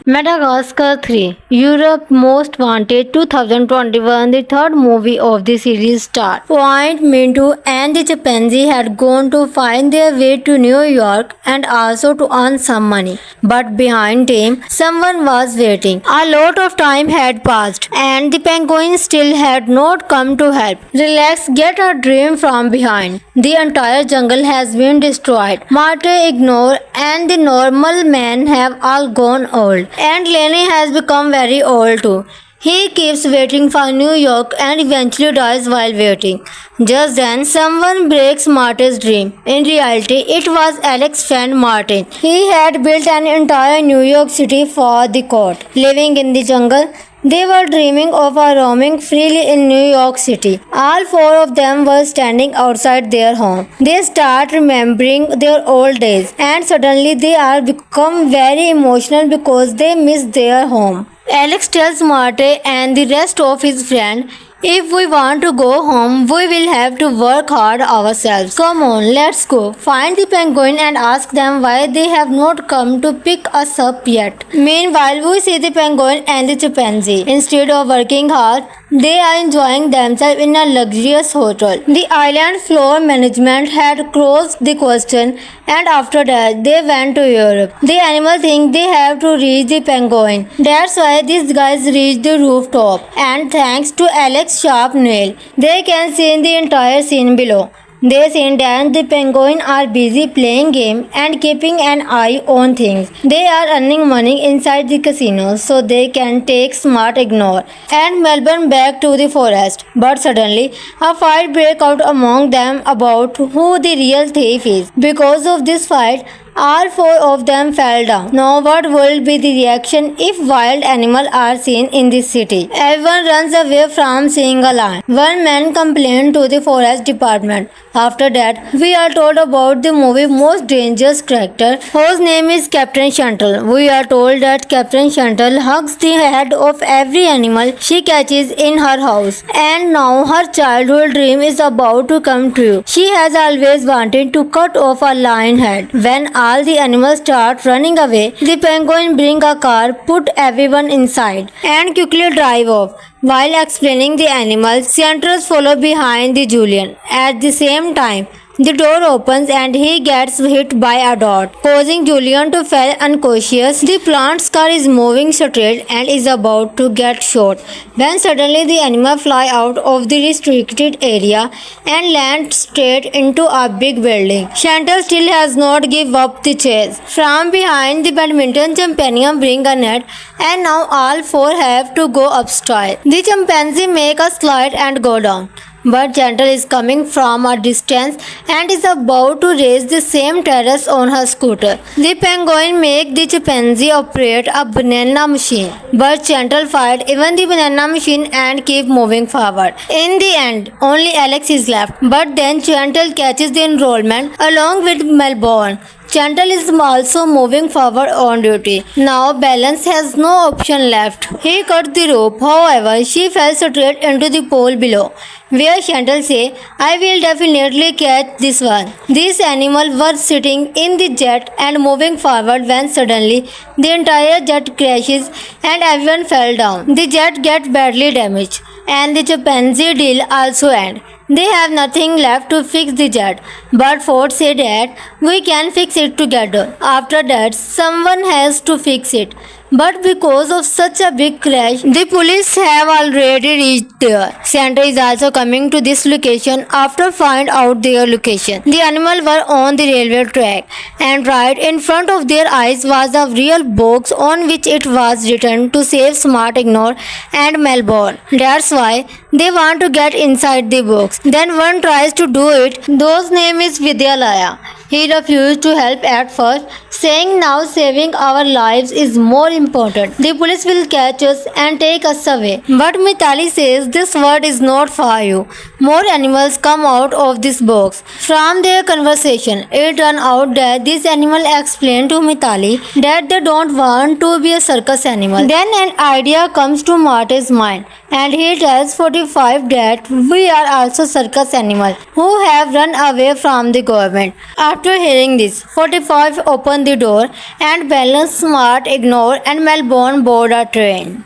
Madagascar 3 Europe Most Wanted 2021, the third movie of the series start. Point, Mintu and the chimpanzee had gone to find their way to New York and also to earn some money. But behind them, someone was waiting. A lot of time had passed and the penguin still had not come to help. Relax, get a dream from behind. The entire jungle has been destroyed. Marte, Ignore and the normal man have all gone old. And Lenny has become very old too. He keeps waiting for New York and eventually dies while waiting. Just then, someone breaks Martin's dream. In reality, it was Alex's friend Martin. He had built an entire New York City for the court. Living in the jungle, They were dreaming of roaming freely in New York City. All four of them were standing outside their home. They start remembering their old days, and suddenly they are become very emotional because they miss their home. Alex tells Marty and the rest of his friends, if we want to go home, we will have to work hard ourselves. Come on, let's go. Find the penguin and ask them why they have not come to pick us up yet. Meanwhile, we see the penguin and the chimpanzee. Instead of working hard, they are enjoying themselves in a luxurious hotel. The island floor management had closed the question, and after that, they went to Europe. The animals think they have to reach the penguin. That's why these guys reach the rooftop. And thanks to Alex's sharp nail, they can see the entire scene below. They see that the penguins are busy playing game and keeping an eye on things. They are earning money inside the casino so they can take smart ignore and Melbourne back to the forest. But suddenly, a fight breaks out among them about who the real thief is. Because of this fight, all four of them fell down. Now what will be the reaction if wild animals are seen in this city? Everyone runs away from seeing a lion. One man complained to the forest department. After that, we are told about the movie's most dangerous character, whose name is Captain Chantal. We are told that Captain Chantal hugs the head of every animal she catches in her house. And now her childhood dream is about to come true. She has always wanted to cut off a lion head. When all the animals start running away, the penguin bring a car, put everyone inside, and quickly drive off. While explaining the animals, Centros follow behind the Julian. At the same time, the door opens and he gets hit by a dot, causing Julian to fall unconscious. The plant's car is moving straight and is about to get shot when suddenly the animal fly out of the restricted area and land straight into a big building. Chantal still has not given up the chase. From behind, the badminton champion bring a net and now all four have to go upstairs. The chimpanzee make a slide and go down. But Chantal is coming from a distance and is about to race the same terrace on her scooter. The penguin make the chimpanzee operate a banana machine. But Chantal fight even the banana machine and keep moving forward. In the end, only Alex is left. But then Chantal catches the enrollment along with Melbourne. Chantal is also moving forward on duty. Now Balance has no option left. He cut the rope. However, she fell straight into the pool below, where Chantal say, I will definitely catch this one. These animals were sitting in the jet and moving forward when suddenly the entire jet crashes and everyone fell down. The jet gets badly damaged and the chimpanzee deal also ends. They have nothing left to fix the jet, but Ford said that we can fix it together. After that, someone has to fix it. But because of such a big crash, the police have already reached there. Santa is also coming to this location after find out their location. The animals were on the railway track, and right in front of their eyes was a real box on which it was written to save Smart Ignore and Melbourne. That's why they want to get inside the box. Then one tries to do it. Those name is Vidyalaya. He refused to help at first, saying now saving our lives is more important. The police will catch us and take us away. But Mitali says this word is not for you. More animals come out of this box. From their conversation, it turned out that this animal explained to Mitali that they don't want to be a circus animal. Then an idea comes to Marty's mind, and he tells 45 that we are also circus animals who have run away from the government. After hearing this, 45 opened the door and Balance, Smart, Ignore and Melbourne board a train.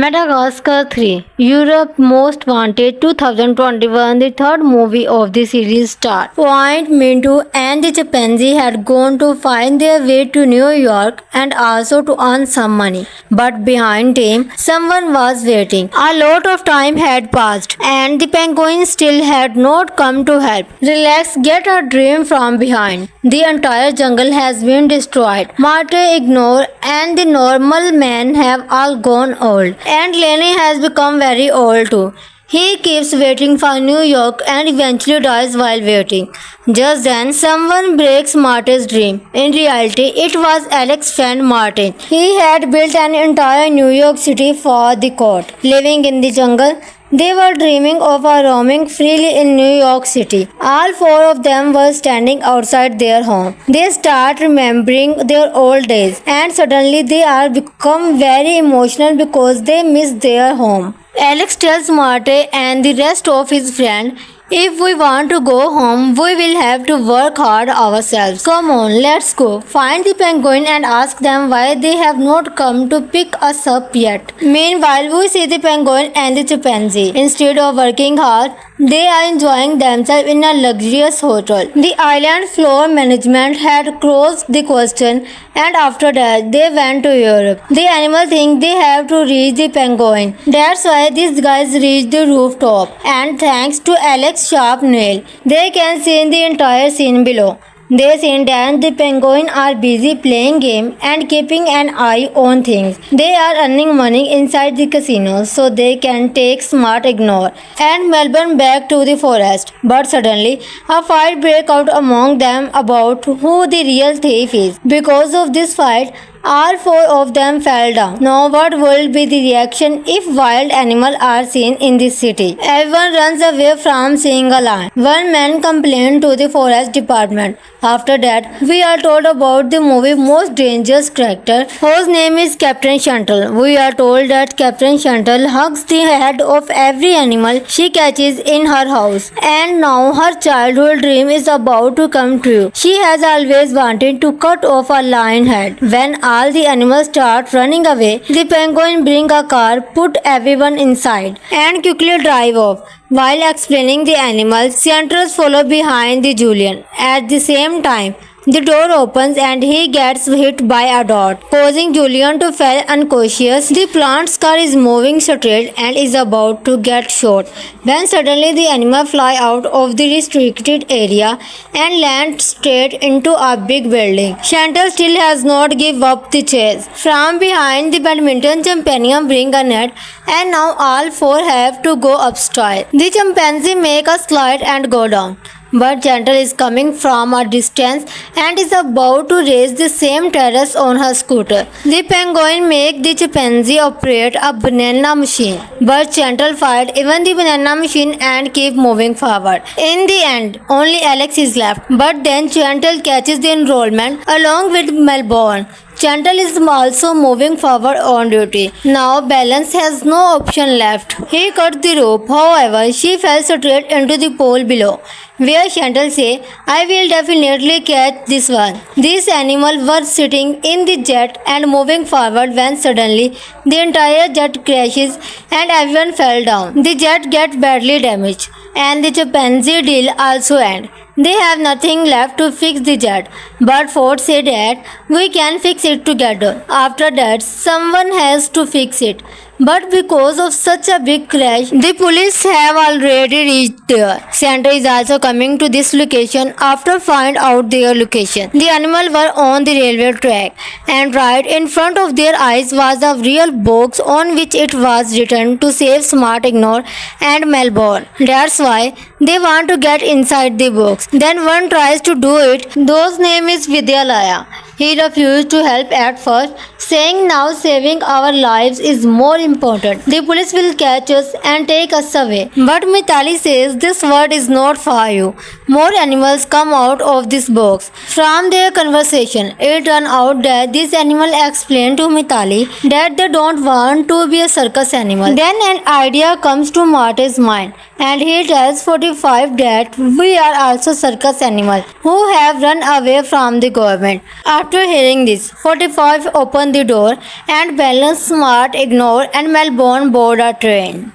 Madagascar 3 Europe Most Wanted 2021, the third movie of the series start. Point, Mintu and the chimpanzee had gone to find their way to New York and also to earn some money. But behind them, someone was waiting. A lot of time had passed and the penguin still had not come to help. Relax, get a dream from behind. The entire jungle has been destroyed. Marte, Ignore and the normal man have all gone old. And Lenny has become very old too. He keeps waiting for New York and eventually dies while waiting. Just then, someone breaks Marty's dream. In reality, it was Alex's friend Martin. He had built an entire New York City for the court. Living in the jungle, they were dreaming of roaming freely in New York City. All four of them were standing outside their home. They start remembering their old days, and suddenly they are become very emotional because they miss their home. Alex tells Marty and the rest of his friends, if we want to go home, we will have to work hard ourselves. Come on, let's go. Find the penguin and ask them why they have not come to pick us up yet. Meanwhile, we see the penguin and the chimpanzee. Instead of working hard, they are enjoying themselves in a luxurious hotel. The island floor management had closed the question, and after that, they went to Europe. The animals think they have to reach the penguin. That's why these guys reach the rooftop. And thanks to Alex's sharp nail, they can see the entire scene below. They see that the penguins are busy playing game and keeping an eye on things. They are earning money inside the casino so they can take smart ignore and Melbourne back to the forest. But suddenly, a fight breaks out among them about who the real thief is. Because of this fight, all four of them fell down. Now what will be the reaction if wild animals are seen in this city? Everyone runs away from seeing a lion. One man complained to the forest department. After that, we are told about the movie's most dangerous character, whose name is Captain Chantal. We are told that Captain Chantal hugs the head of every animal she catches in her house. And now her childhood dream is about to come true. She has always wanted to cut off a lion head. When all the animals start running away, the penguin bring a car, put everyone inside, and quickly drive off. While explaining the animals, Centros follow behind the Julian. At the same time, the door opens and he gets hit by a dot, causing Julian to fall unconscious. The plant's car is moving straight and is about to get shot when suddenly the animal fly out of the restricted area and land straight into a big building. Chantal still has not give up the chase. From behind, the badminton champion bring a net and now all four have to go upstairs. The chimpanzee make a slide and go down. But Chantal is coming from a distance and is about to race the same terrace on her scooter. The penguin make the chimpanzee operate a banana machine. But Chantal fight even the banana machine and keep moving forward. In the end, only Alex is left. But then Chantal catches the enrollment along with Melbourne. Chantal is also moving forward on duty. Now Balance has no option left. He cut the rope. However, she fell straight into the pool below, where Chantal say, I will definitely catch this one. These animals were sitting in the jet and moving forward when suddenly the entire jet crashes and everyone fell down. The jet gets badly damaged and the chimpanzee deal also ends. They have nothing left to fix the jet, but Ford said that we can fix it together. After that, someone has to fix it. But because of such a big crash, the police have already reached there. Santa is also coming to this location after find out their location. The animals were on the railway track, and right in front of their eyes was a real box on which it was written to save Smart Ignore and Melbourne. That's why they want to get inside the box. Then one tries to do it. Those name is Vidyalaya. He refused to help at first, saying now saving our lives is more important. The police will catch us and take us away. But Mitali says this word is not for you. More animals come out of this box. From their conversation, it turned out that this animal explained to Mitali that they don't want to be a circus animal. Then an idea comes to Marty's mind, and he tells 45 that we are also circus animals who have run away from the government. After hearing this, 45 opened the door and Balance, Smart, Ignore and Melbourne board a train.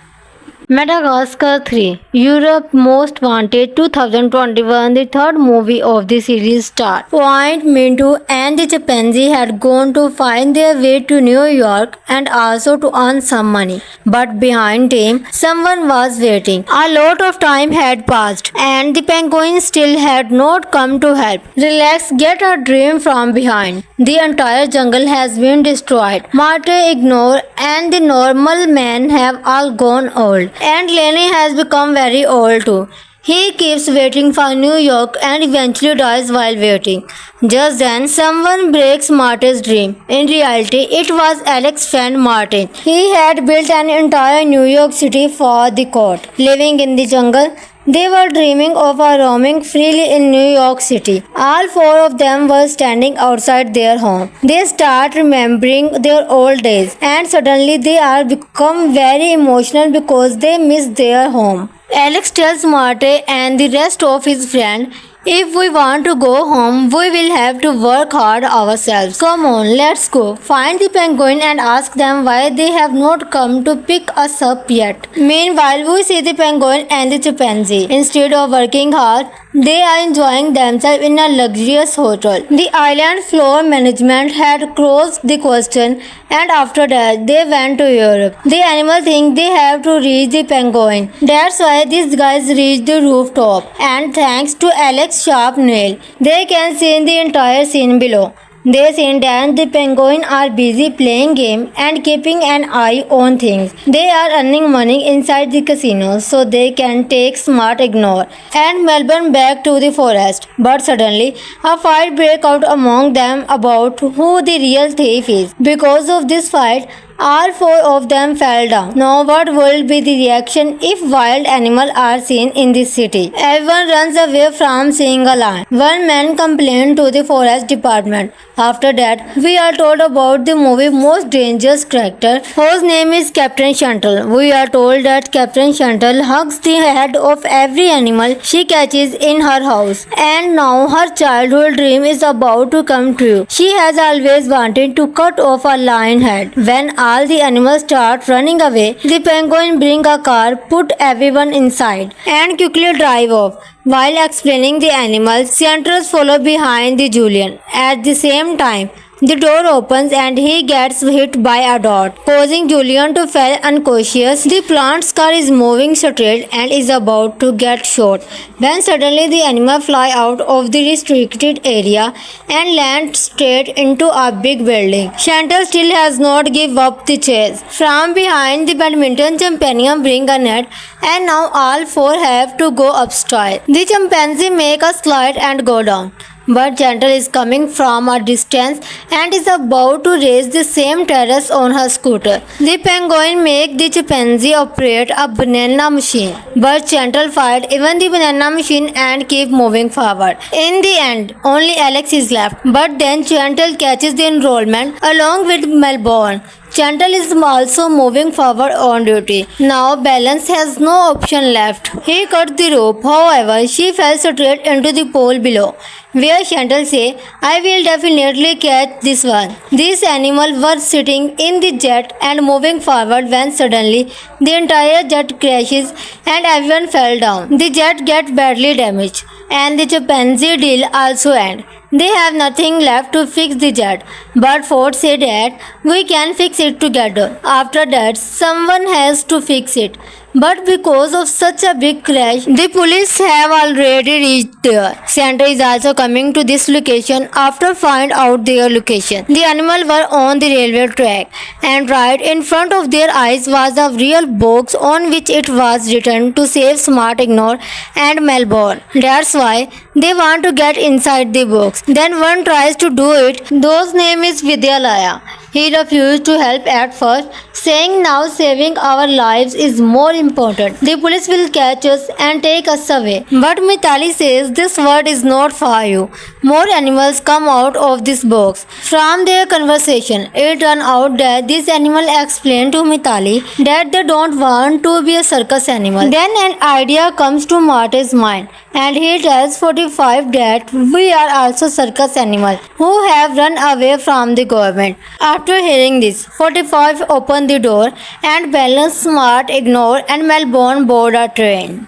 Madagascar 3 Europe Most Wanted 2021, the third movie of the series start. Point, Mintu and the chimpanzee had gone to find their way to New York and also to earn some money. But behind them, someone was waiting. A lot of time had passed and the penguin still had not come to help. Relax, get a dream from behind. The entire jungle has been destroyed. Marte, Ignore and the normal men have all gone old. And Lenny has become very old too. He keeps waiting for New York and eventually dies while waiting. Just then, someone breaks Marty's dream. In reality, it was Alex's friend Martin. He had built an entire New York City for the court. Living in the jungle, they were dreaming of roaming freely in New York City. All four of them were standing outside their home. They start remembering their old days, and suddenly they are become very emotional because they miss their home. Alex tells Marty and the rest of his friends, if we want to go home, we will have to work hard ourselves. Come on, let's go. Find the penguin and ask them why they have not come to pick us up yet. Meanwhile, we see the penguin and the chimpanzee. Instead of working hard, they are enjoying themselves in a luxurious hotel. The island floor management had closed the question, and after that, they went to Europe. The animals think they have to reach the penguin. That's why these guys reach the rooftop. And thanks to Alex's sharp nail, they can see the entire scene below. They see that the penguins are busy playing game and keeping an eye on things. They are earning money inside the casino so they can take smart ignore and Melbourne back to the forest. But suddenly, a fight breaks out among them about who the real thief is. Because of this fight, all four of them fell down. Now what will be the reaction if wild animals are seen in this city? Everyone runs away from seeing a lion. One man complained to the forest department. After that, we are told about the movie's most dangerous character, whose name is Captain Chantal. We are told that Captain Chantal hugs the head of every animal she catches in her house. And now her childhood dream is about to come true. She has always wanted to cut off a lion head. When all the animals start running away, the penguin bring a car, put everyone inside, and quickly drive off. While explaining the animals, Centros follow behind the Julian. At the same time, the door opens and he gets hit by a dot, causing Julian to fall unconscious. The plant's car is moving straight and is about to get shot when suddenly the animal fly out of the restricted area and land straight into a big building. Chantal still has not give up the chase. From behind, the badminton champion bring a net and now all four have to go upstairs. The chimpanzee make a slide and go down. But Chantal is coming from a distance and is about to race the same terrace on her scooter. The penguin make the chimpanzee operate a banana machine. But Chantal fight even the banana machine and keep moving forward. In the end, only Alex is left. But then Chantal catches the enrollment along with Melbourne. Chantal is also moving forward on duty. Now Balance has no option left. He cut the rope. However, she fell straight into the pool below, where Chantal say, I will definitely catch this one. These animals were sitting in the jet and moving forward when suddenly the entire jet crashes and everyone fell down. The jet gets badly damaged and the chimpanzee deal also ends. They have nothing left to fix the jet, but Ford said that we can fix it together. After that, someone has to fix it. But because of such a big crash, the police have already reached there. Santa is also coming to this location after find out their location. The animals were on the railway track, and right in front of their eyes was a real box on which it was written to save Smart Ignore and Melbourne. That's why they want to get inside the box. Then one tries to do it. Those name is Vidyalaya. He refused to help at first, saying now saving our lives is more important. The police will catch us and take us away. But Mitali says this word is not for you. More animals come out of this box. From their conversation, it turned out that this animal explained to Mitali that they don't want to be a circus animal. Then an idea comes to Marty's mind, and he tells 45 that we are also circus animals who have run away from the government. After hearing this, 45 opened the door and Balance, Smart, Ignore and Melbourne board a train.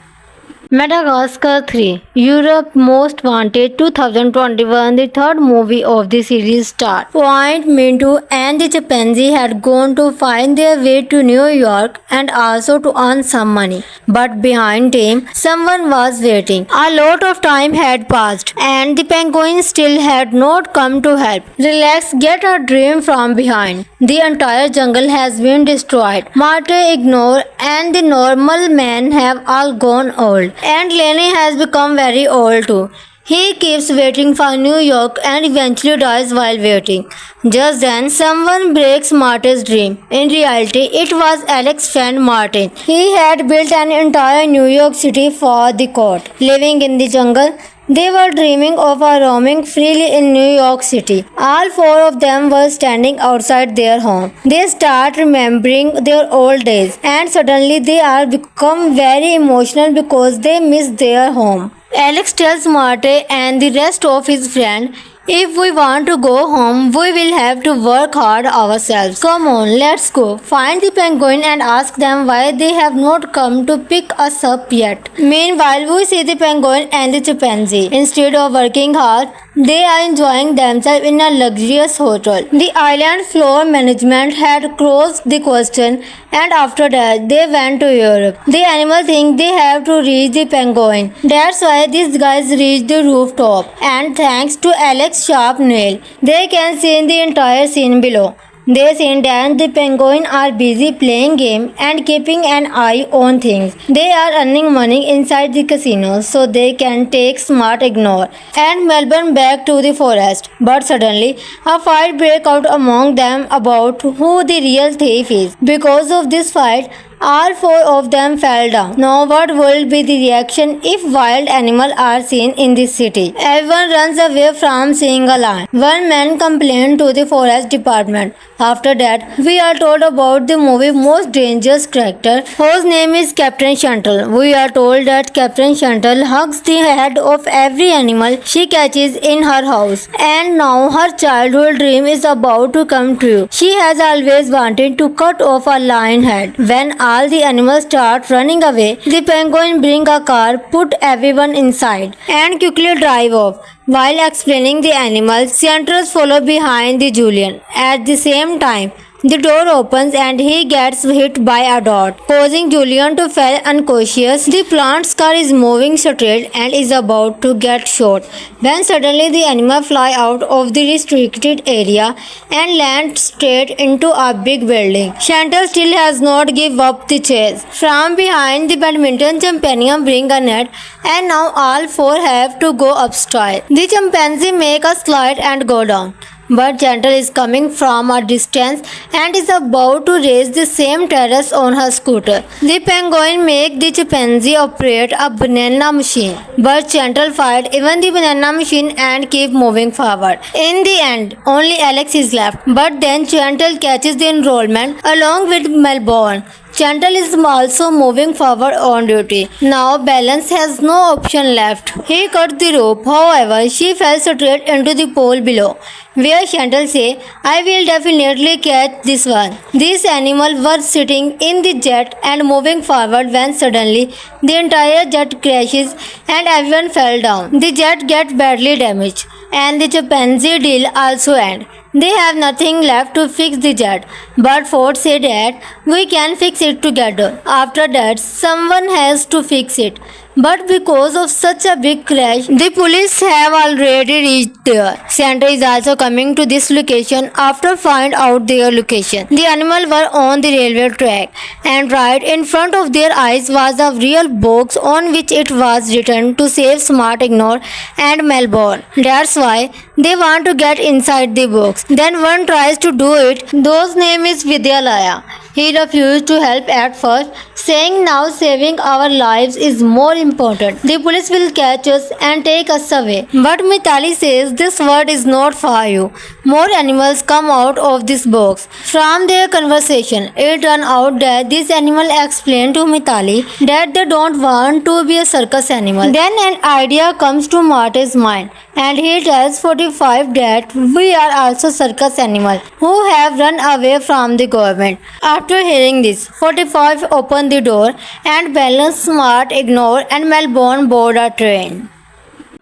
Madagascar 3, Europe Most Wanted 2021, the third movie of the series start. Point Mintu and the chimpanzee had gone to find their way to New York and also to earn some money. But behind them, someone was waiting. A lot of time had passed and the penguin still had not come to help. Relax, get a dream from behind. The entire jungle has been destroyed. Marte, Ignore and the normal men have all gone old. And Lenny has become very old too. He keeps waiting for New York and eventually dies while waiting. Just then, someone breaks Martin's dream. In reality, it was Alex's friend Martin. He had built an entire New York City for the court. Living in the jungle, they were dreaming of roaming freely in New York City. All four of them were standing outside their home. They start remembering their old days and suddenly they are become very emotional because they miss their home. Alex tells Marte and the rest of his friends, if we want to go home, we will have to work hard ourselves. Come on, let's go. Find the penguin and ask them why they have not come to pick us up yet. Meanwhile, we see the penguin and the chimpanzee. Instead of working hard, they are enjoying themselves in a luxurious hotel. The island floor management had closed the question and after that they went to Europe. The animals think they have to reach the penguin. That's why these guys reach the rooftop and thanks to Alex's sharp nail, they can see the entire scene below. They see that the penguins are busy playing game and keeping an eye on things. They are earning money inside the casino so they can take Smart, Ignore and Melbourne back to the forest. But suddenly, a fight breaks out among them about who the real thief is. Because of this fight, all four of them fell down. Now what will be the reaction if wild animals are seen in this city? Everyone runs away from seeing a lion. One man complained to the forest department. After that, we are told about the movie's most dangerous character, whose name is Captain Chantal. We are told that Captain Chantal hugs the head of every animal she catches in her house. And now her childhood dream is about to come true. She has always wanted to cut off a lion head. When all the animals start running away, the penguin brings a car, put everyone inside, and quickly drive off. While explaining the animals, Centros follow behind the Julian. At the same time, the door opens and he gets hit by a dot, causing Julian to fall unconscious. The plant's car is moving straight and is about to get shot when suddenly the animal fly out of the restricted area and land straight into a big building. Chantal still has not given up the chase. From behind, the badminton champion bring a net and now all four have to go upstairs. The chimpanzee make a slide and go down. But Chantal is coming from a distance and is about to race the same terrace on her scooter. The penguin make the chimpanzee operate a banana machine. But Chantal fight even the banana machine and keep moving forward. In the end, only Alex is left. But then Chantal catches the enrollment along with Melbourne. Chantal is also moving forward on duty. Now Balance has no option left. He cut the rope. However, she fell straight into the pool below, where Chantal say, I will definitely catch this one. These animals were sitting in the jet and moving forward when suddenly the entire jet crashes and everyone fell down. The jet gets badly damaged and the chimpanzee deal also ends. They have nothing left to fix the jet, but Ford said that we can fix it together. After that, someone has to fix it. But because of such a big crash, the police have already reached there. Santa is also coming to this location after find out their location. The animals were on the railway track, and right in front of their eyes was a real box on which it was written to save Smart, Ignore and Melbourne. That's why they want to get inside the box. Then one tries to do it. Those name is Vidyalaya. He refused to help at first, saying now saving our lives is more important. The police will catch us and take us away. But Mitali says this word is not for you. More animals come out of this box. From their conversation, it turned out that this animal explained to Mitali that they don't want to be a circus animal. Then an idea comes to Marty's mind and he tells 40 45 that we are also circus animals who have run away from the government. After hearing this, 45 opened the door and Balance, Smart, Ignore and Melbourne board a train.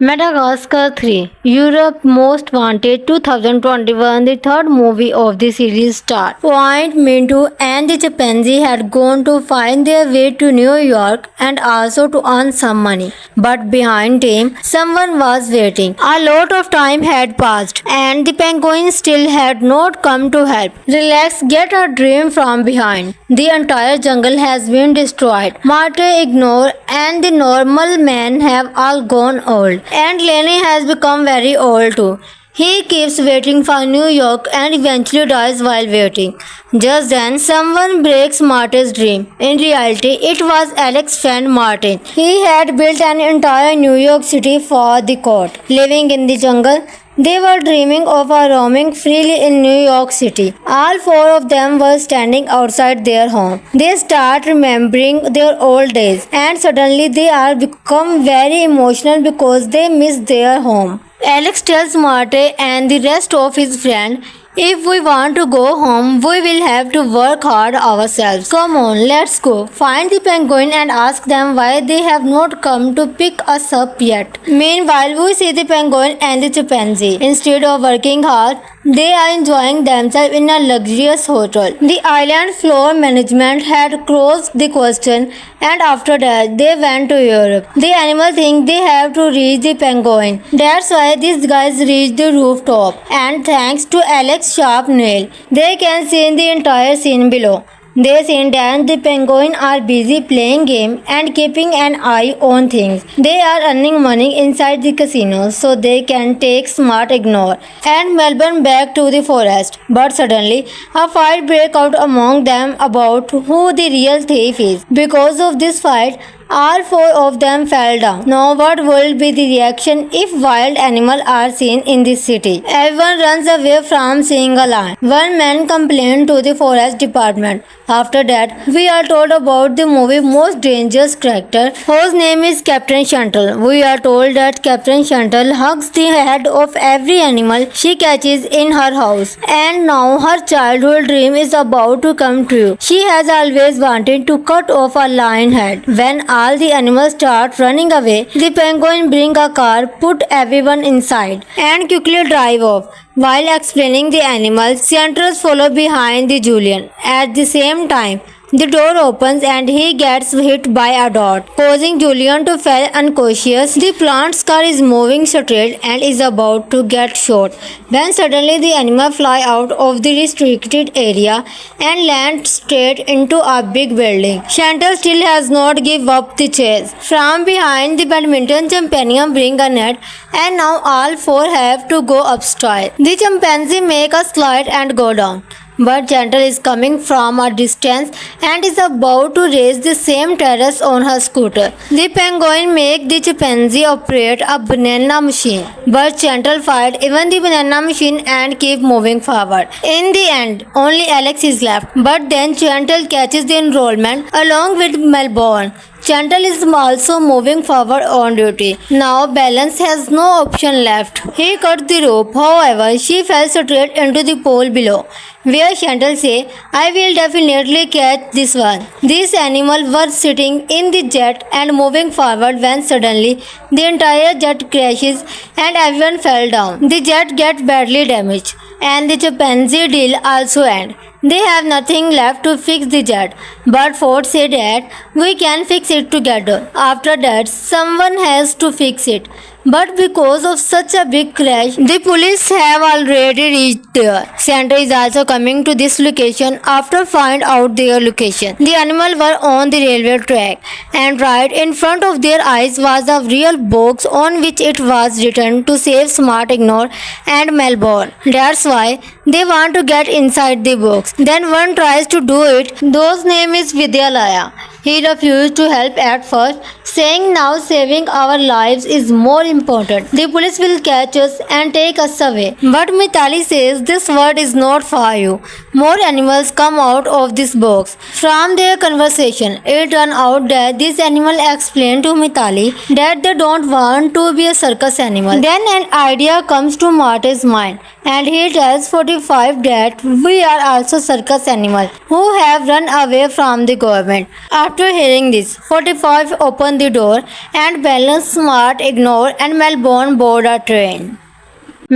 Madagascar 3 Europe Most Wanted 2021, the third movie of the series start. Point, Mintu and the chimpanzee had gone to find their way to New York and also to earn some money. But behind them, someone was waiting. A lot of time had passed and the penguin still had not come to help. Relax, get a dream from behind. The entire jungle has been destroyed. Marte, Ignore and the normal man have all gone old. And Lenny has become very old too. He keeps waiting for New York and eventually dies while waiting. Just then, someone breaks Martin's dream. In reality, it was Alex's friend Martin. He had built an entire New York City for the court. Living in the jungle, they were dreaming of roaming freely in New York City. All four of them were standing outside their home. They start remembering their old days and suddenly they are become very emotional because they miss their home. Alex tells Marte and the rest of his friends, if we want to go home, we will have to work hard ourselves. Come on, let's go. Find the penguin and ask them why they have not come to pick us up yet. Meanwhile, we see the penguin and the chimpanzee. Instead of working hard, they are enjoying themselves in a luxurious hotel. The island floor management had closed the question and after that they went to Europe. The animals think they have to reach the penguin. That's why these guys reach the rooftop and thanks to Alex's sharp nail, they can see the entire scene below. They see that the penguins are busy playing game and keeping an eye on things. They are earning money inside the casino so they can take Smart, Ignore and Melbourne back to the forest. But suddenly, a fight breaks out among them about who the real thief is. Because of this fight, all four of them fell down. Now what will be the reaction if wild animals are seen in this city? Everyone runs away from seeing a lion. One man complained to the forest department. After that, we are told about the movie's most dangerous character, whose name is Captain Chantal. We are told that Captain Chantal hugs the head of every animal she catches in her house. And now her childhood dream is about to come true. She has always wanted to cut off a lion head. When all the animals start running away, the penguin brings a car, put everyone inside, and quickly drive off. While explaining the animals, Centros follow behind the Julian. At the same time, the door opens and he gets hit by a dot, causing Julian to fall unconscious. The plant's car is moving straight and is about to get shot when suddenly the animal fly out of the restricted area and land straight into a big building. Chantal still has not given up the chase. From behind, the badminton champion bring a net and now all four have to go upstairs. The chimpanzee make a slide and go down. But Chantal is coming from a distance and is about to race the same terrace on her scooter. The penguin make the chimpanzee operate a banana machine. But Chantal fight even the banana machine and keep moving forward. In the end, only Alex is left. But then Chantal catches the enrollment along with Melbourne. Chantal is also moving forward on duty. Now Balance has no option left. He cut the rope. However, she fell straight into the pool below, where Chantal say, I will definitely catch this one. These animals were sitting in the jet and moving forward when suddenly the entire jet crashes and everyone fell down. The jet gets badly damaged and the chimpanzee deal also ends. They have nothing left to fix the jet, but Ford said that we can fix it together. After that, someone has to fix it. But because of such a big crash, the police have already reached there. Santa is also coming to this location after find out their location. The animals were on the railway track, and right in front of their eyes was a real box on which it was written to save Smart, Ignore and Melbourne. That's why they want to get inside the box. Then one tries to do it. Those name is Vidyalaya. He refused to help at first, saying now saving our lives is more important. The police will catch us and take us away. But Mitali says this word is not for you. More animals come out of this box. From their conversation, it turned out that this animal explained to Mitali that they don't want to be a circus animal. Then an idea comes to Marty's mind, and he tells 45 that we are also circus animals who have run away from the government. After hearing this, 45 open the door and Balance, Smart, Ignore and Melbourne board a train.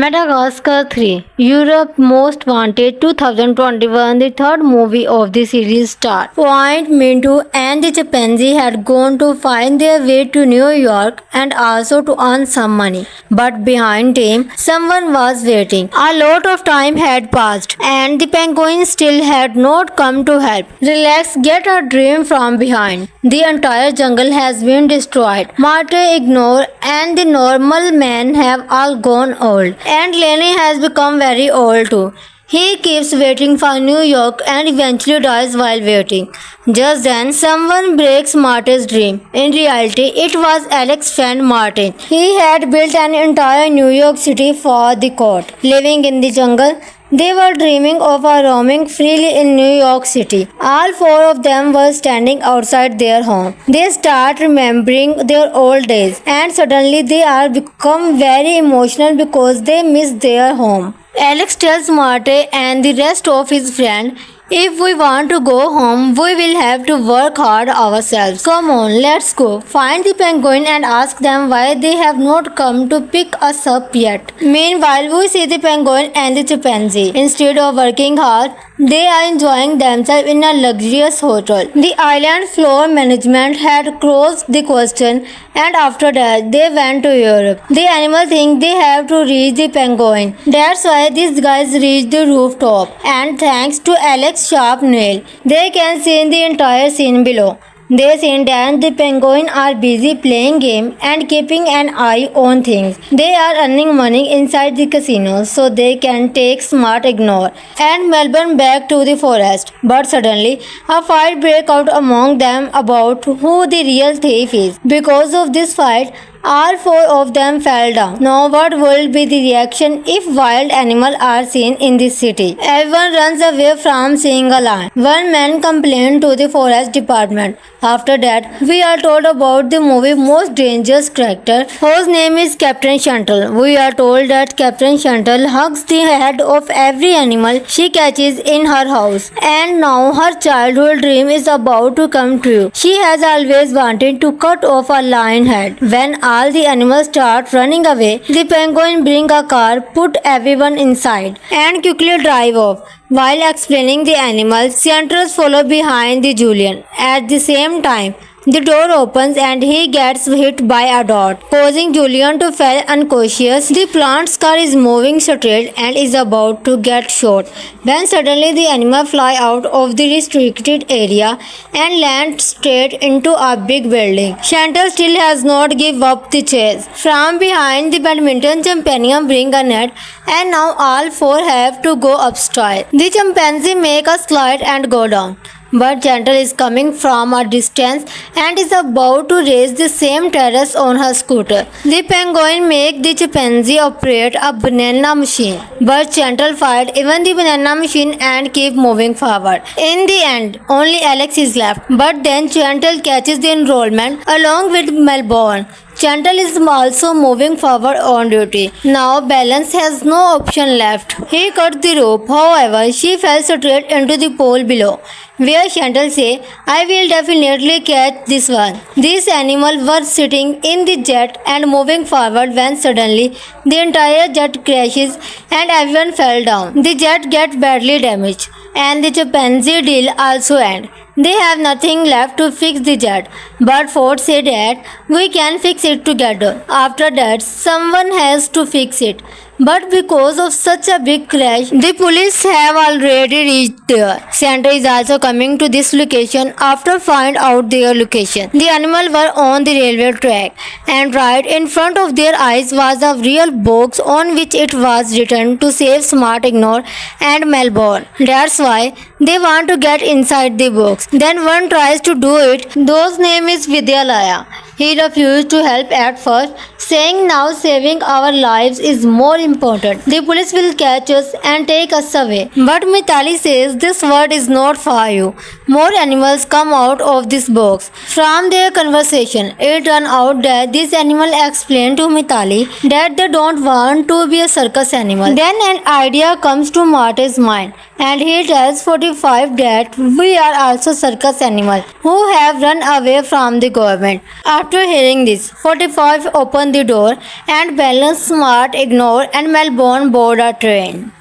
Madagascar 3 Europe Most Wanted 2021, the third movie of the series start. Point, Mintu and the chimpanzee had gone to find their way to New York and also to earn some money. But behind them, someone was waiting. A lot of time had passed and the penguin still had not come to help. Relax, get a dream from behind. The entire jungle has been destroyed. Marte, Ignore and the normal man have all gone old. And Lenny has become very old too. He keeps waiting for New York and eventually dies while waiting. Just then, someone breaks Martin's dream. In reality, it was Alex's friend Martin. He had built an entire New York City for the court. Living in the jungle, they were dreaming of roaming freely in New York City. All four of them were standing outside their home. They start remembering their old days and suddenly they are become very emotional because they miss their home. Alex tells Marte and the rest of his friends, if we want to go home, we will have to work hard ourselves. Come on, let's go. Find the penguin and ask them why they have not come to pick us up yet. Meanwhile, we see the penguin and the chimpanzee. Instead of working hard, they are enjoying themselves in a luxurious hotel. The island floor management had closed the question and after that they went to Europe. The animals think they have to reach the penguin. That's why these guys reach the rooftop and thanks to Alex's sharp nail, they can see the entire scene below. They see that the penguins are busy playing game and keeping an eye on things. They are earning money inside the casino so they can take Smart, Ignore and Melbourne back to the forest. But suddenly, a fight breaks out among them about who the real thief is. Because of this fight, all four of them fell down. Now what will be the reaction if wild animals are seen in this city? Everyone runs away from seeing a lion. One man complained to the forest department. After that, we are told about the movie's most dangerous character, whose name is Captain Chantal. We are told that Captain Chantal hugs the head of every animal she catches in her house. And now her childhood dream is about to come true. She has always wanted to cut off a lion head. When all the animals start running away, the penguin brings a car, put everyone inside, and quickly drive off. While explaining the animals, Centros follow behind the Julian. At the same time, the door opens and he gets hit by a dot, causing Julian to fall unconscious. The plant's car is moving straight and is about to get shot when suddenly the animal fly out of the restricted area and land straight into a big building. Chantal still has not given up the chase. From behind, the badminton champion bring a net and now all four have to go upstairs. The chimpanzee make a slide and go down. But Chantal is coming from a distance and is about to race the same terrace on her scooter. The penguin make the chimpanzee operate a banana machine. But Chantal fight even the banana machine and keep moving forward. In the end, only Alex is left. But then Chantal catches the enrollment along with Melbourne. Chantal is also moving forward on duty. Now Balance has no option left. He cut the rope. However, she fell straight into the pole below, where Chantal say, I will definitely catch this one. These animals were sitting in the jet and moving forward when suddenly the entire jet crashes and everyone fell down. The jet gets badly damaged and the chimpanzee deal also ends. They have nothing left to fix the jet, but Ford said that we can fix it together. After that, someone has to fix it. But because of such a big crash, the police have already reached there. Santa is also coming to this location after find out their location. The animals were on the railway track and right in front of their eyes was a real box on which it was written to save Smart, Ignore and Melbourne. That's why they want to get inside the box. Then one tries to do it. Those name is Vidyalaya. He refused to help at first, saying now saving our lives is more important. The police will catch us and take us away. But Mitali says this word is not for you. More animals come out of this box. From their conversation, it turned out that this animal explained to Mitali that they don't want to be a circus animal. Then an idea comes to Marty's mind, and he tells 45 that we are also circus animals who have run away from the government. After hearing this, 45 open the door and Balance, Smart, Ignore and Melbourne board a train.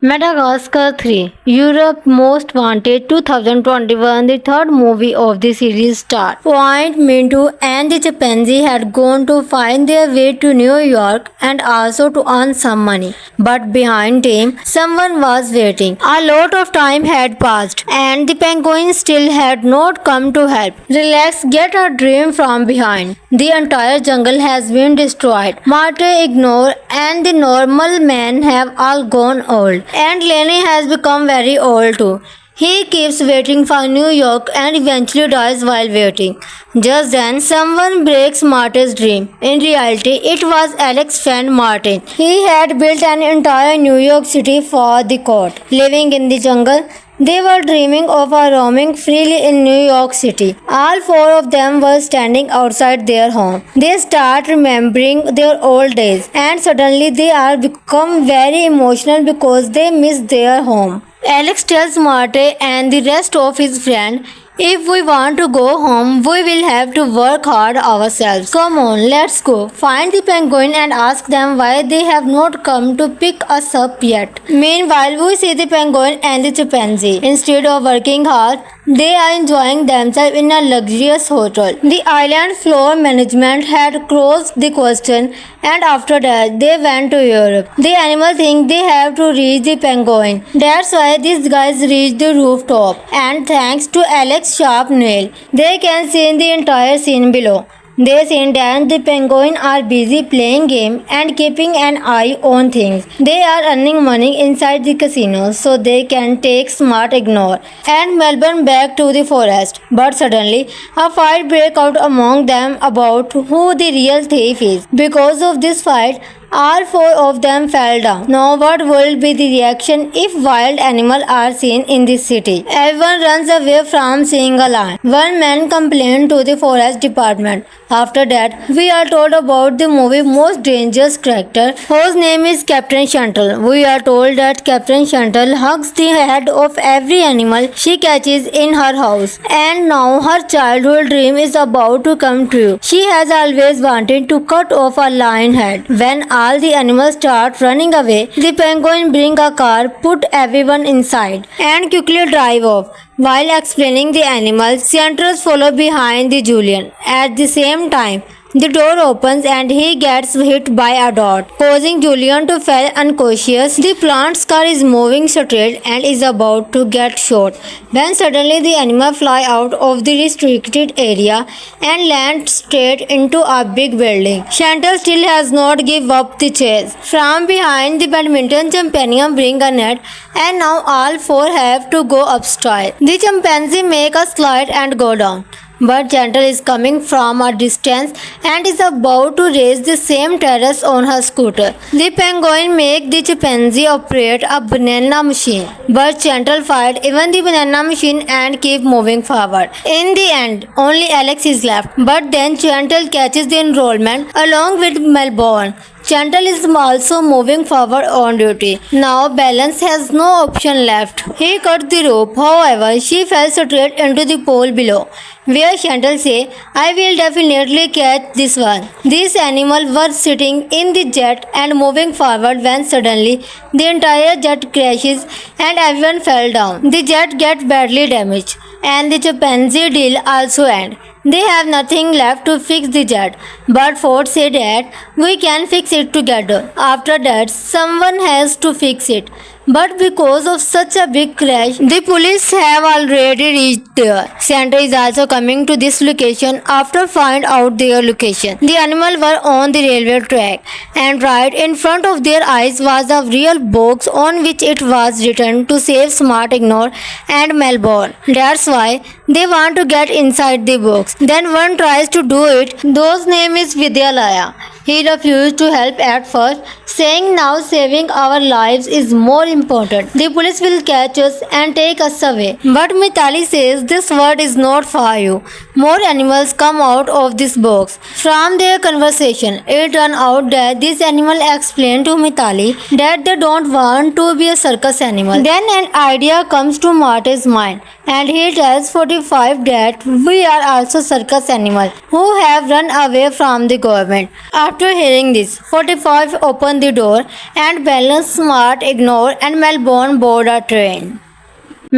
Madagascar 3 Europe Most Wanted 2021, the third movie of the series start. Point, Mintu and the chimpanzee had gone to find their way to New York and also to earn some money. But behind them, someone was waiting. A lot of time had passed and the penguin still had not come to help. Relax, get a dream from behind. The entire jungle has been destroyed. Marte, Ignore and the normal man have all gone old. And Lenny has become very old too. He keeps waiting for New York and eventually dies while waiting. Just then, someone breaks Martin's dream. In reality, it was Alex's friend Martin. He had built an entire New York City for the court. Living in the jungle, they were dreaming of roaming freely in New York City. All four of them were standing outside their home. They start remembering their old days and suddenly they are become very emotional because they miss their home. Alex tells Marte and the rest of his friends, if we want to go home, we will have to work hard ourselves. Come on, let's go. Find the penguin and ask them why they have not come to pick us up yet. Meanwhile, we see the penguin and the chimpanzee. Instead of working hard, they are enjoying themselves in a luxurious hotel. The island floor management had closed the question and after that they went to Europe. The animals think they have to reach the penguin. That's why these guys reached the rooftop and thanks to Alex's sharp nail, they can see the entire scene below. They see that the penguins are busy playing game and keeping an eye on things. They are earning money inside the casino so they can take Smart, Ignore and Melbourne back to the forest. But suddenly, a fight breaks out among them about who the real thief is. Because of this fight, all four of them fell down. Now what will be the reaction if wild animals are seen in this city? Everyone runs away from seeing a lion. One man complained to the forest department. After that, we are told about the movie's most dangerous character, whose name is Captain Chantal. We are told that Captain Chantal hugs the head of every animal she catches in her house. And now her childhood dream is about to come true. She has always wanted to cut off a lion head. When all the animals start running away, the penguin brings a car, put everyone inside, and quickly drive off. While explaining the animals, Centros follow behind the Julian. At the same time, the door opens and he gets hit by a dot, causing Julian to fall unconscious. The plant's car is moving straight and is about to get shot when suddenly the animal fly out of the restricted area and land straight into a big building. Chantal still has not given up the chase. From behind, the badminton champion bring a net and now all four have to go upstairs. The chimpanzee make a slide and go down. But Chantal is coming from a distance and is about to race the same terrace on her scooter. The penguin make the chimpanzee operate a banana machine. But Chantal fight even the banana machine and keep moving forward. In the end, only Alex is left. But then Chantal catches the enrollment along with Melbourne. Chantal is also moving forward on duty. Now Balance has no option left. He cut the rope. However, she fell straight into the pool below, where Chantal say, I will definitely catch this one. These animals were sitting in the jet and moving forward when suddenly the entire jet crashes and everyone fell down. The jet gets badly damaged and the chimpanzee deal also ends. They have nothing left to fix the jet, but Ford said that we can fix it together. After that, someone has to fix it. But because of such a big crash, the police have already reached there. Santa is also coming to this location after find out their location. The animals were on the railway track, and right in front of their eyes was a real box on which it was written to save Smart Ignore and Melbourne. That's why they want to get inside the box. Then one tries to do it. Those name is Vidyalaya. He refused to help at first, saying now saving our lives is more important. The police will catch us and take us away. But Mitali says this word is not for you. More animals come out of this box. From their conversation, it turned out that this animal explained to Mitali that they don't want to be a circus animal. Then an idea comes to Marty's mind, and he tells 45 that we are also circus animals who have run away from the government. After hearing this, 45 opened the door and Balance, Smart, Ignore and Melbourne board a train.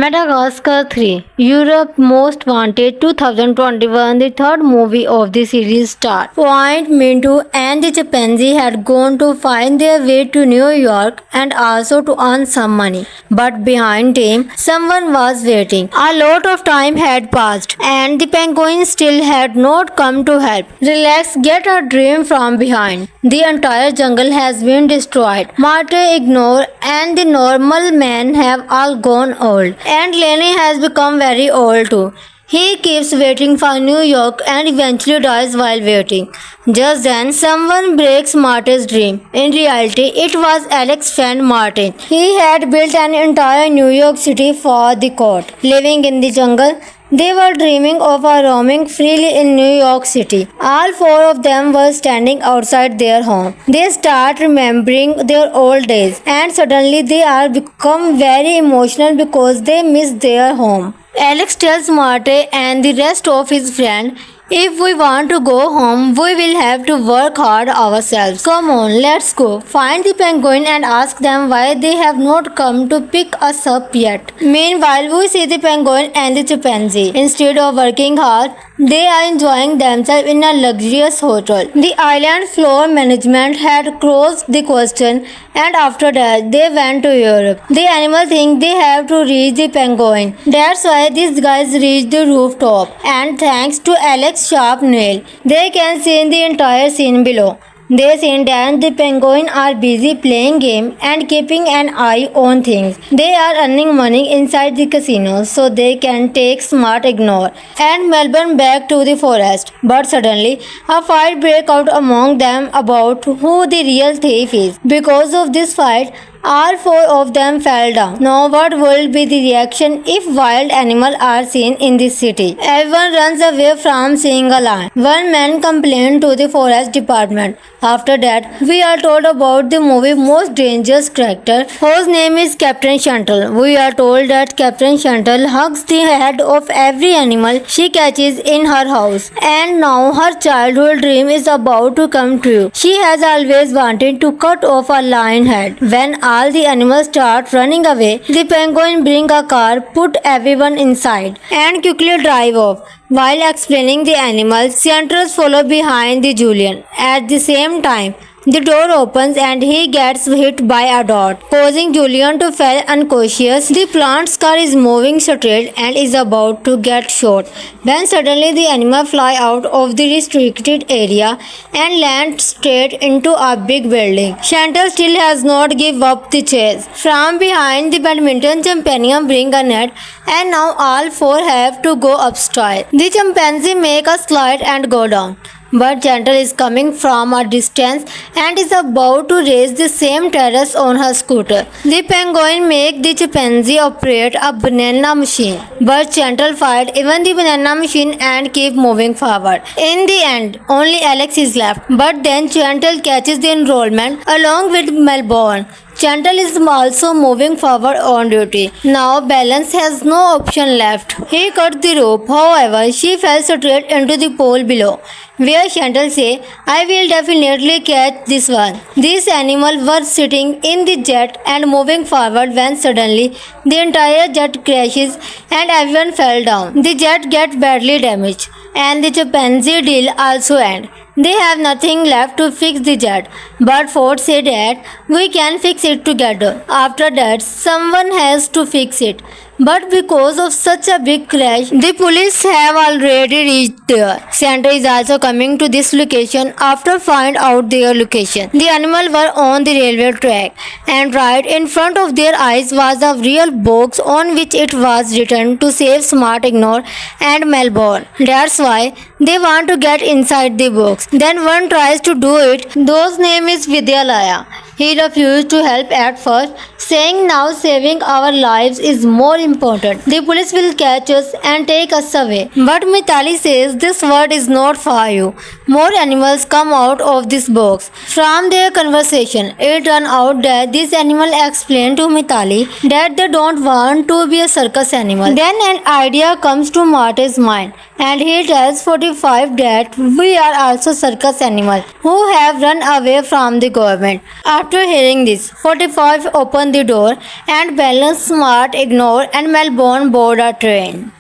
Madagascar 3 Europe Most Wanted 2021, the third movie of the series start. Point, Mintu and the chimpanzee had gone to find their way to New York and also to earn some money. But behind them, someone was waiting. A lot of time had passed and the penguin still had not come to help. Relax, get a dream from behind. The entire jungle has been destroyed. Marte, Ignore and the normal man have all gone old. And Lenny has become very old too. He keeps waiting for New York and eventually dies while waiting. Just then, someone breaks Martin's dream. In reality, it was Alex's friend Martin. He had built an entire New York City for the court. Living in the jungle, they were dreaming of roaming freely in New York City. All four of them were standing outside their home. They start remembering their old days and suddenly they are become very emotional because they miss their home. Alex tells Marte and the rest of his friends, if we want to go home, we will have to work hard ourselves. Come on, let's go. Find the penguin and ask them why they have not come to pick us up yet. Meanwhile, we see the penguin and the chimpanzee. Instead of working hard, they are enjoying themselves in a luxurious hotel. The island floor management had closed the question and after that they went to Europe. The animals think they have to reach the penguin. That's why these guys reached the rooftop and thanks to Alex's sharp nail, they can see the entire scene below. They see that the penguins are busy playing game and keeping an eye on things. They are earning money inside the casino so they can take Smart, Ignore and Melbourne back to the forest. But suddenly, a fight breaks out among them about who the real thief is. Because of this fight, all four of them fell down. Now what will be the reaction if wild animals are seen in this city? Everyone runs away from seeing a lion. One man complained to the forest department. After that, we are told about the movie's most dangerous character, whose name is Captain Chantal. We are told that Captain Chantal hugs the head of every animal she catches in her house. And now her childhood dream is about to come true. She has always wanted to cut off a lion head. When all the animals start running away, the penguin brings a car, put everyone inside, and quickly drive off. While explaining the animals, Centros follow behind the Julian. At the same time, the door opens and he gets hit by a dot, causing Julian to fall unconscious. The plant's car is moving straight and is about to get shot when suddenly the animal fly out of the restricted area and land straight into a big building. Chantal still has not given up the chase. From behind, the badminton champion bring a net and now all four have to go upstairs. The chimpanzee make a slide and go down. But Chantal is coming from a distance and is about to race the same terrace on her scooter. The penguin make the chimpanzee operate a banana machine. But Chantal fight even the banana machine and keep moving forward. In the end, only Alex is left. But then Chantal catches the enrollment along with Melbourne. Chantal is also moving forward on duty. Now Balance has no option left. He cut the rope. However, she fell straight into the pole below, where Chantal say, I will definitely catch this one. These animals were sitting in the jet and moving forward when suddenly the entire jet crashes and everyone fell down. The jet gets badly damaged and the chimpanzee deal also ends. They have nothing left to fix the jet. But Ford said that we can fix it together. After that, someone has to fix it. But because of such a big crash, the police have already reached there. Santa is also coming to this location after find out their location. The animals were on the railway track, and right in front of their eyes was a real box on which it was written to save Smart Ignore and Melbourne. That's why they want to get inside the box. Then one tries to do it. Those name is Vidyalaya. He refused to help at first, saying now saving our lives is more important. The police will catch us and take us away. But Mitali says this word is not for you. More animals come out of this box. From their conversation, it turned out that this animal explained to Mitali that they don't want to be a circus animal. Then an idea comes to Marty's mind, and he tells 45 that we are also circus animals who have run away from the government. After hearing this, 45 opened the door and Balance, Smart, Ignore and Melbourne board a train.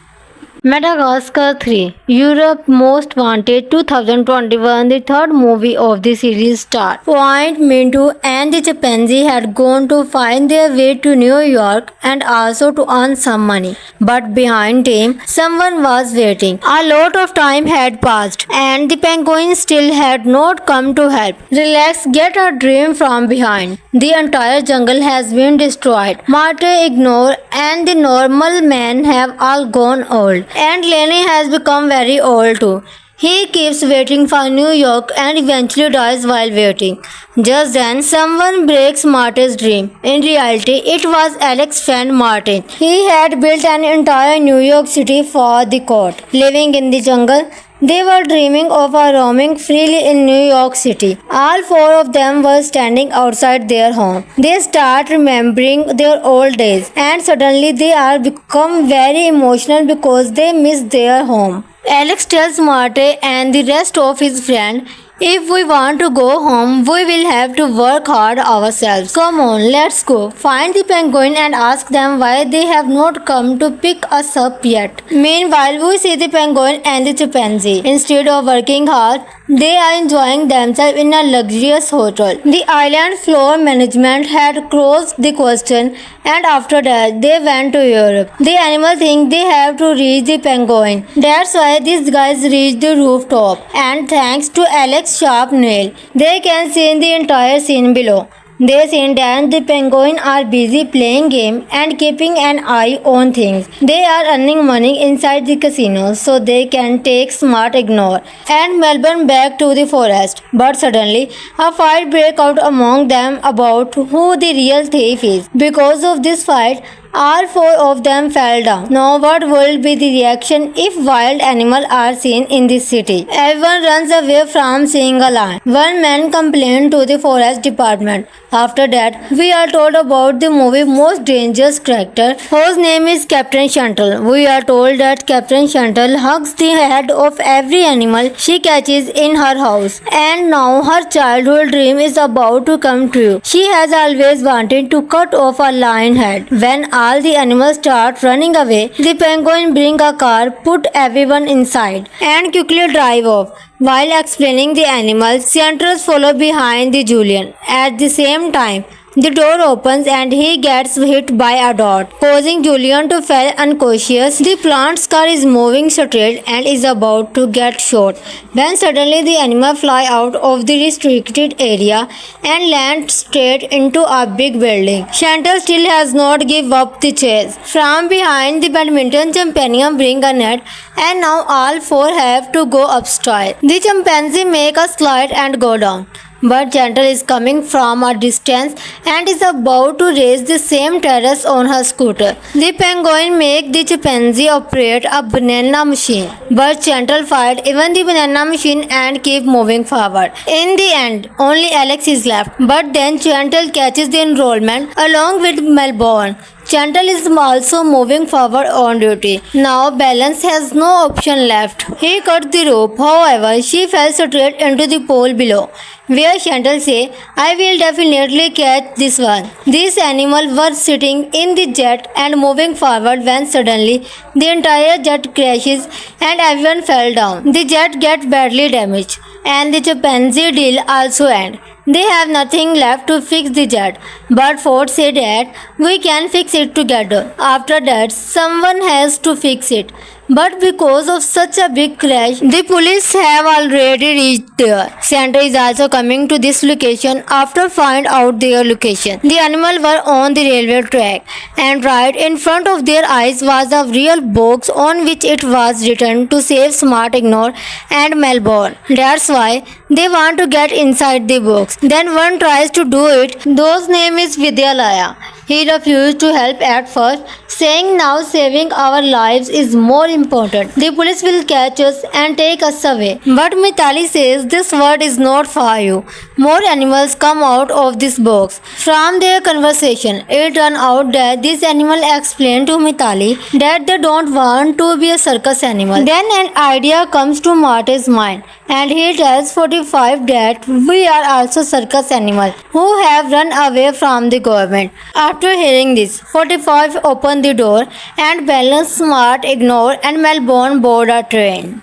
Madagascar 3 Europe Most Wanted 2021, the third movie of the series start. Point, Mintu and the chimpanzee had gone to find their way to New York and also to earn some money. But behind them, someone was waiting. A lot of time had passed and the penguin still had not come to help. Relax, get a dream from behind. The entire jungle has been destroyed. Marte, Ignore and the normal man have all gone old. And Lenny has become very old too. He keeps waiting for New York and eventually dies while waiting. Just then, someone breaks Martin's dream. In reality, it was Alex's friend Martin. He had built an entire New York City for the court. Living in the jungle, they were dreaming of roaming freely in New York City. All four of them were standing outside their home. They start remembering their old days and suddenly they are become very emotional because they miss their home. Alex tells Marte and the rest of his friends, if we want to go home, we will have to work hard ourselves. Come on, let's go. Find the penguin and ask them why they have not come to pick us up yet. Meanwhile, we see the penguin and the chimpanzee. Instead of working hard, they are enjoying themselves in a luxurious hotel. The island floor management had closed the question and after that they went to Europe. The animals think they have to reach the penguin. That's why these guys reached the rooftop. And thanks to Alex's sharp nail, they can see the entire scene below. They see that the penguins are busy playing game and keeping an eye on things. They are earning money inside the casino so they can take Smart, Ignore and Melbourne back to the forest. But suddenly, a fight breaks out among them about who the real thief is. Because of this fight, all four of them fell down. Now what will be the reaction if wild animals are seen in this city? Everyone runs away from seeing a lion. One man complained to the forest department. After that, we are told about the movie's most dangerous character, whose name is Captain Chantal. We are told that Captain Chantal hugs the head of every animal she catches in her house. And now her childhood dream is about to come true. She has always wanted to cut off a lion head. When all the animals start running away, the penguin brings a car, put everyone inside, and quickly drive off. While explaining the animals, Centros follow behind the Julian. At the same time, the door opens and he gets hit by a dot, causing Julian to fall unconscious. The plant's car is moving straight and is about to get shot when suddenly the animal fly out of the restricted area and land straight into a big building. Chantal still has not given up the chase. From behind, the badminton champion bring a net and now all four have to go upstairs. The chimpanzee make a slide and go down. But Chantal is coming from a distance and is about to race the same terrace on her scooter. The penguin make the chimpanzee operate a banana machine. But Chantal fight even the banana machine and keep moving forward. In the end, only Alex is left. But then Chantal catches the enrollment along with Melbourne. Chantal is also moving forward on duty. Now Balance has no option left. He cut the rope, however, she fell straight into the pole below, where Chantal said, I will definitely catch this one. These animals were sitting in the jet and moving forward when suddenly the entire jet crashes and everyone fell down. The jet gets badly damaged and the chimpanzee deal also ends. They have nothing left to fix the jet, but Ford said that we can fix it together. After that, someone has to fix it. But because of such a big crash, the police have already reached there. Santa is also coming to this location after find out their location. The animals were on the railway track, and right in front of their eyes was a real box on which it was written to save Smart Ignore and Melbourne. That's why they want to get inside the box. Then one tries to do it. Those name is Vidyalaya. He refused to help at first, saying now saving our lives is more important. The police will catch us and take us away. But Mitali says this word is not for you. More animals come out of this box. From their conversation, it turned out that this animal explained to Mitali that they don't want to be a circus animal. Then an idea comes to Marty's mind, and he tells 45 that we are also circus animals who have run away from the government. After hearing this, 45 opened the door and Balance, Smart, Ignore and Melbourne board a train.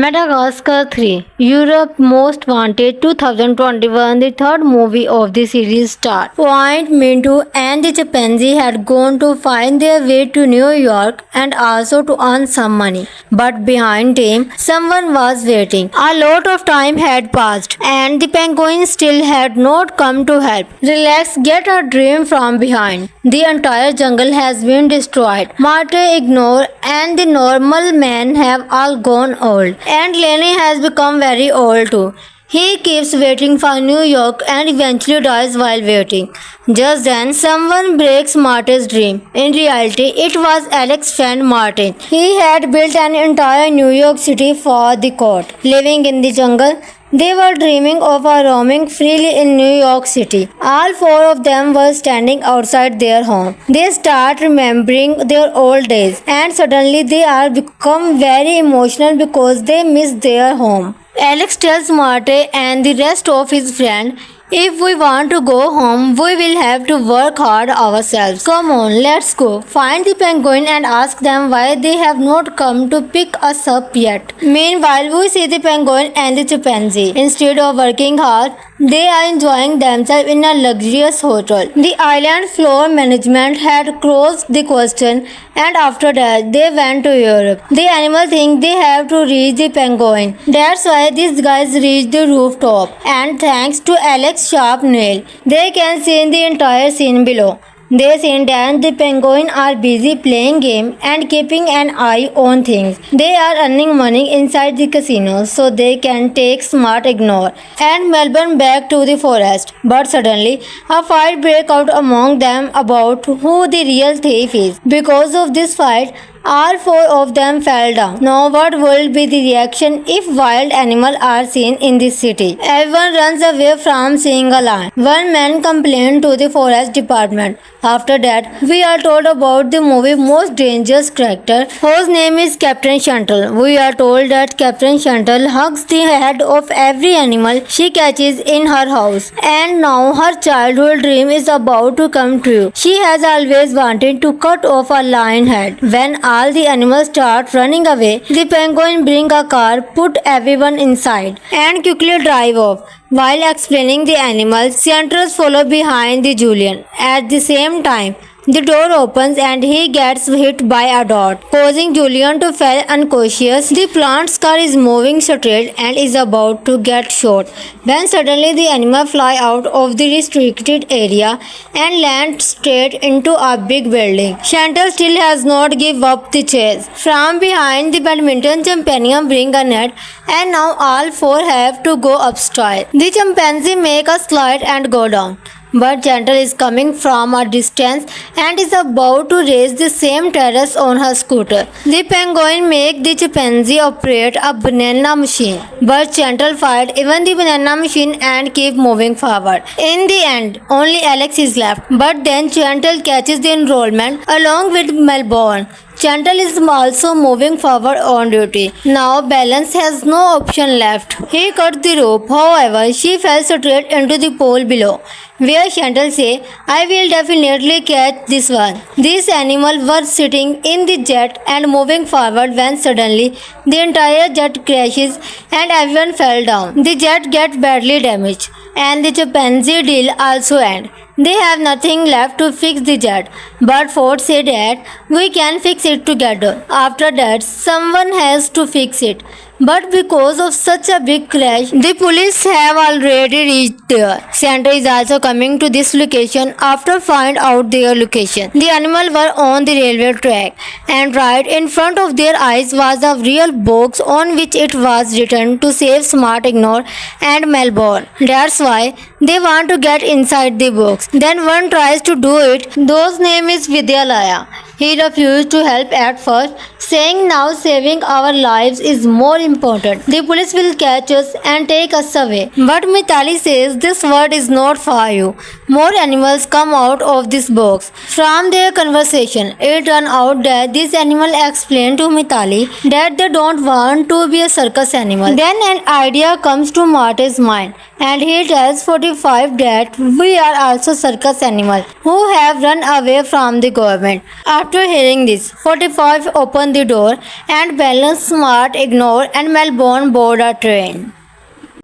Madagascar 3 Europe Most Wanted 2021, the third movie of the series start. Point, Mintu and the chimpanzee had gone to find their way to New York and also to earn some money. But behind them, someone was waiting. A lot of time had passed and the penguin still had not come to help. Relax, get a dream from behind. The entire jungle has been destroyed. Marte, Ignore and the normal man have all gone old. And Lenny has become very old too. He keeps waiting for New York and eventually dies while waiting. Just then, someone breaks Martin's dream. In reality, it was Alex's friend Martin. He had built an entire New York City for the court. Living in the jungle, they were dreaming of roaming freely in New York City. All four of them were standing outside their home. They start remembering their old days and suddenly they are become very emotional because they miss their home. Alex tells Marte and the rest of his friends, if we want to go home, we will have to work hard ourselves. Come on, let's go. Find the penguin and ask them why they have not come to pick us up yet. Meanwhile, we see the penguin and the chimpanzee. Instead of working hard, they are enjoying themselves in a luxurious hotel. The island floor management had closed the question and after that they went to Europe. The animals think they have to reach the penguin. That's why these guys reach the rooftop. And thanks to Alex's sharp nail, they can see the entire scene below. They see that the penguins are busy playing game and keeping an eye on things. They are earning money inside the casino so they can take Smart, Ignore and Melbourne back to the forest. But suddenly, a fight breaks out among them about who the real thief is. Because of this fight, all four of them fell down. Now what will be the reaction if wild animals are seen in this city? Everyone runs away from seeing a lion. One man complained to the forest department. After that, we are told about the movie's most dangerous character, whose name is Captain Chantal. We are told that Captain Chantal hugs the head of every animal she catches in her house. And now her childhood dream is about to come true. She has always wanted to cut off a lion head. When all the animals start running away, the penguin brings a car, put everyone inside, and quickly drive off. While explaining the animals, Centros follow behind the Julian. At the same time, the door opens and he gets hit by a dot, causing Julian to fall unconscious. The plant's car is moving straight and is about to get shot when suddenly the animal fly out of the restricted area and land straight into a big building. Chantal still has not given up the chase. From behind, the badminton champion bring a net and now all four have to go upstairs. The chimpanzee make a slide and go down. but Gentle is coming from a distance and is about to race the same terrace on her scooter. The penguin makes the chimpanzee operate a banana machine, but Gentle fight even the banana machine and keep moving forward. In the end, only Alex is left, but then Gentle catches the enrollment along with Melbourne. Gentle is also moving forward on duty. Now Balance has no option left. He cut the rope, however, she fell straight into the pole below, where Gentle says, I will definitely catch this one. These animals were sitting in the jet and moving forward when suddenly the entire jet crashes and everyone fell down. The jet gets badly damaged and the chimpanzee deal also ends. They have nothing left to fix the jet, but Ford said that we can fix it together. After that, someone has to fix it. But because of such a big crash, the police have already reached there. Santa is also coming to this location after find out their location. The animals were on the railway track, and right in front of their eyes was a real box on which it was written to save Smart Ignore and Melbourne. That's why they want to get inside the box. Then one tries to do it. Those name is Vidyalaya. He refused to help at first, saying now saving our lives is more important. The police will catch us and take us away. But Mitali says this word is not for you. More animals come out of this box. From their conversation, it turned out that this animal explained to Mitali that they don't want to be a circus animal. Then an idea comes to Marty's mind, and he tells 45 that we are also circus animals who have run away from the government. After hearing this, 45 opened the door and Balance, Smart, Ignore and Melbourne board a train.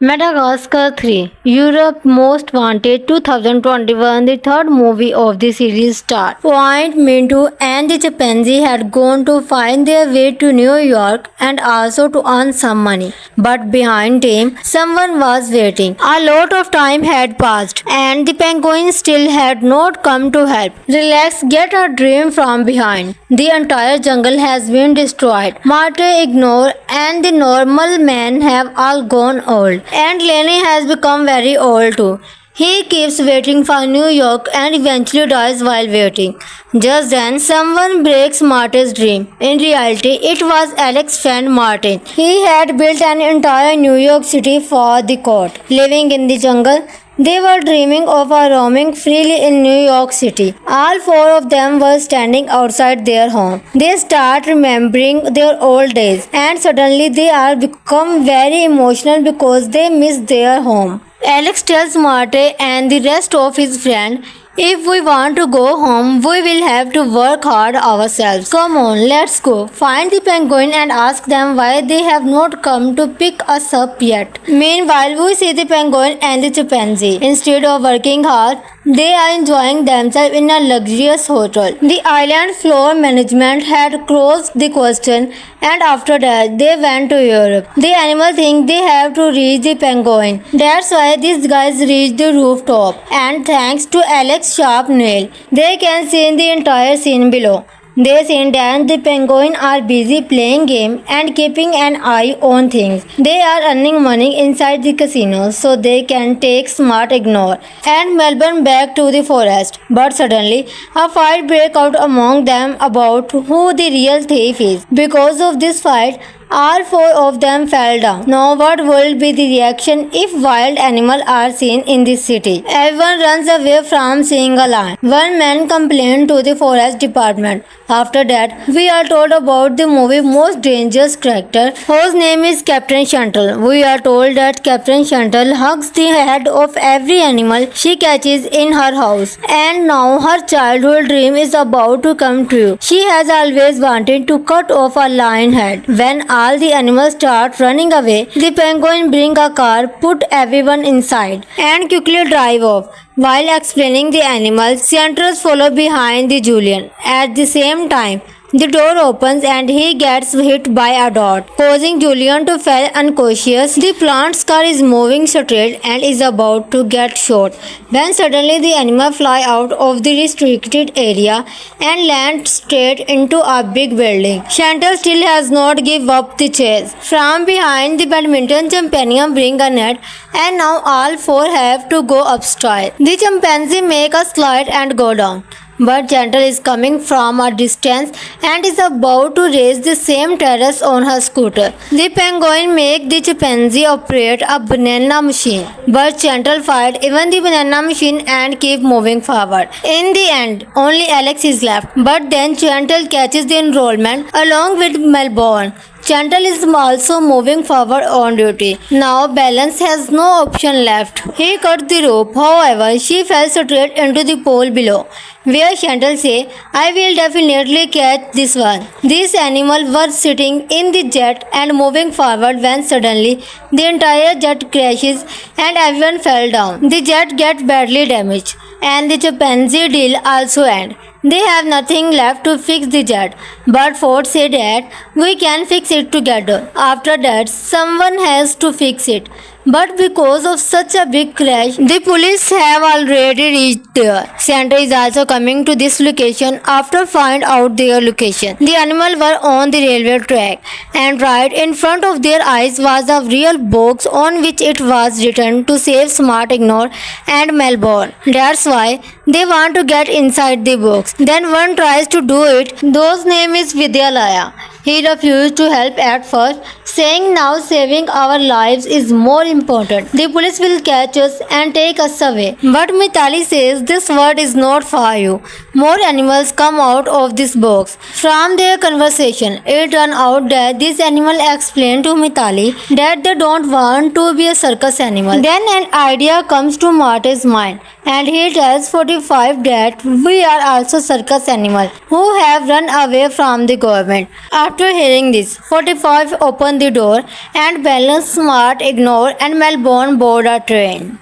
Madagascar 3 Europe Most Wanted 2021, the third movie of the series start. Point, Mintu and the chimpanzee had gone to find their way to New York and also to earn some money. But behind them, someone was waiting. A lot of time had passed and the penguin still had not come to help. Relax, get a dream from behind. The entire jungle has been destroyed. Marte, Ignore and the normal man have all gone old. And Lenny has become very old too. He keeps waiting for New York and eventually dies while waiting. Just then, someone breaks Martin's dream. In reality, it was Alex's friend Martin. He had built an entire New York City for the court. Living in the jungle, they were dreaming of roaming freely in New York City. All four of them were standing outside their home. They start remembering their old days and suddenly they are become very emotional because they miss their home. Alex tells Marte and the rest of his friends, if we want to go home, we will have to work hard ourselves. Come on, let's go. Find the penguin and ask them why they have not come to pick us up yet. Meanwhile, we see the penguin and the chimpanzee. Instead of working hard, they are enjoying themselves in a luxurious hotel. The island floor management had closed the question and after that they went to Europe. The animals think they have to reach the penguin. That's why these guys reach the rooftop and thanks to Alex's sharp nail, they can see the entire scene below. They see that the penguins are busy playing game and keeping an eye on things. They are earning money inside the casino so they can take Smart, Ignore and Melbourne back to the forest. But suddenly, a fight breaks out among them about who the real thief is. Because of this fight, all four of them fell down. Now what will be the reaction if wild animals are seen in this city? Everyone runs away from seeing a lion. One man complained to the forest department. After that, we are told about the movie's most dangerous character, whose name is Captain Chantal. We are told that Captain Chantal hugs the head of every animal she catches in her house. And now her childhood dream is about to come true. She has always wanted to cut off a lion head. When all the animals start running away, the penguin brings a car, put everyone inside, and quickly drive off. While explaining the animals, Centros follow behind the Julian. At the same time, The door opens and he gets hit by a dot, causing Julian to fall unconscious. The plant's car is moving straight and is about to get shot when suddenly the animal fly out of the restricted area and land straight into a big building. Chantal still has not give up the chase. From behind, the badminton champion bring a net and now all four have to go upstairs. The chimpanzee make a slide and go down. But Chantal is coming from a distance and is about to race the same terrace on her scooter. The penguin make the chimpanzee operate a banana machine. But Chantal fight even the banana machine and keep moving forward. In the end, only Alex is left. But then Chantal catches the enrollment along with Melbourne. Chantal is also moving forward on duty. Now Balance has no option left. He cut the rope, however, she fell straight into the pool below, where Chantal say, I will definitely catch this one. These animals were sitting in the jet and moving forward when suddenly the entire jet crashes and everyone fell down. The jet gets badly damaged and the chimpanzee deal also ends. They have nothing left to fix the jet, but Ford said that we can fix it together. After that, someone has to fix it. But because of such a big crash, the police have already reached there. Santa is also coming to this location after find out their location. The animals were on the railway track, and right in front of their eyes was a real box on which it was written to save Smart Ignore and Melbourne. That's why they want to get inside the box. Then one tries to do it. Those name is Vidyalaya. He refused to help at first, saying now saving our lives is more important. The police will catch us and take us away. But Mitali says this word is not for you. More animals come out of this box. From their conversation, it turned out that this animal explained to Mitali that they don't want to be a circus animal. Then an idea comes to Marty's mind, and he tells 45 that we are also circus animals who have run away from the government. After hearing this, 45 opened the door and Balance, Smart, Ignore and Melbourne board a train.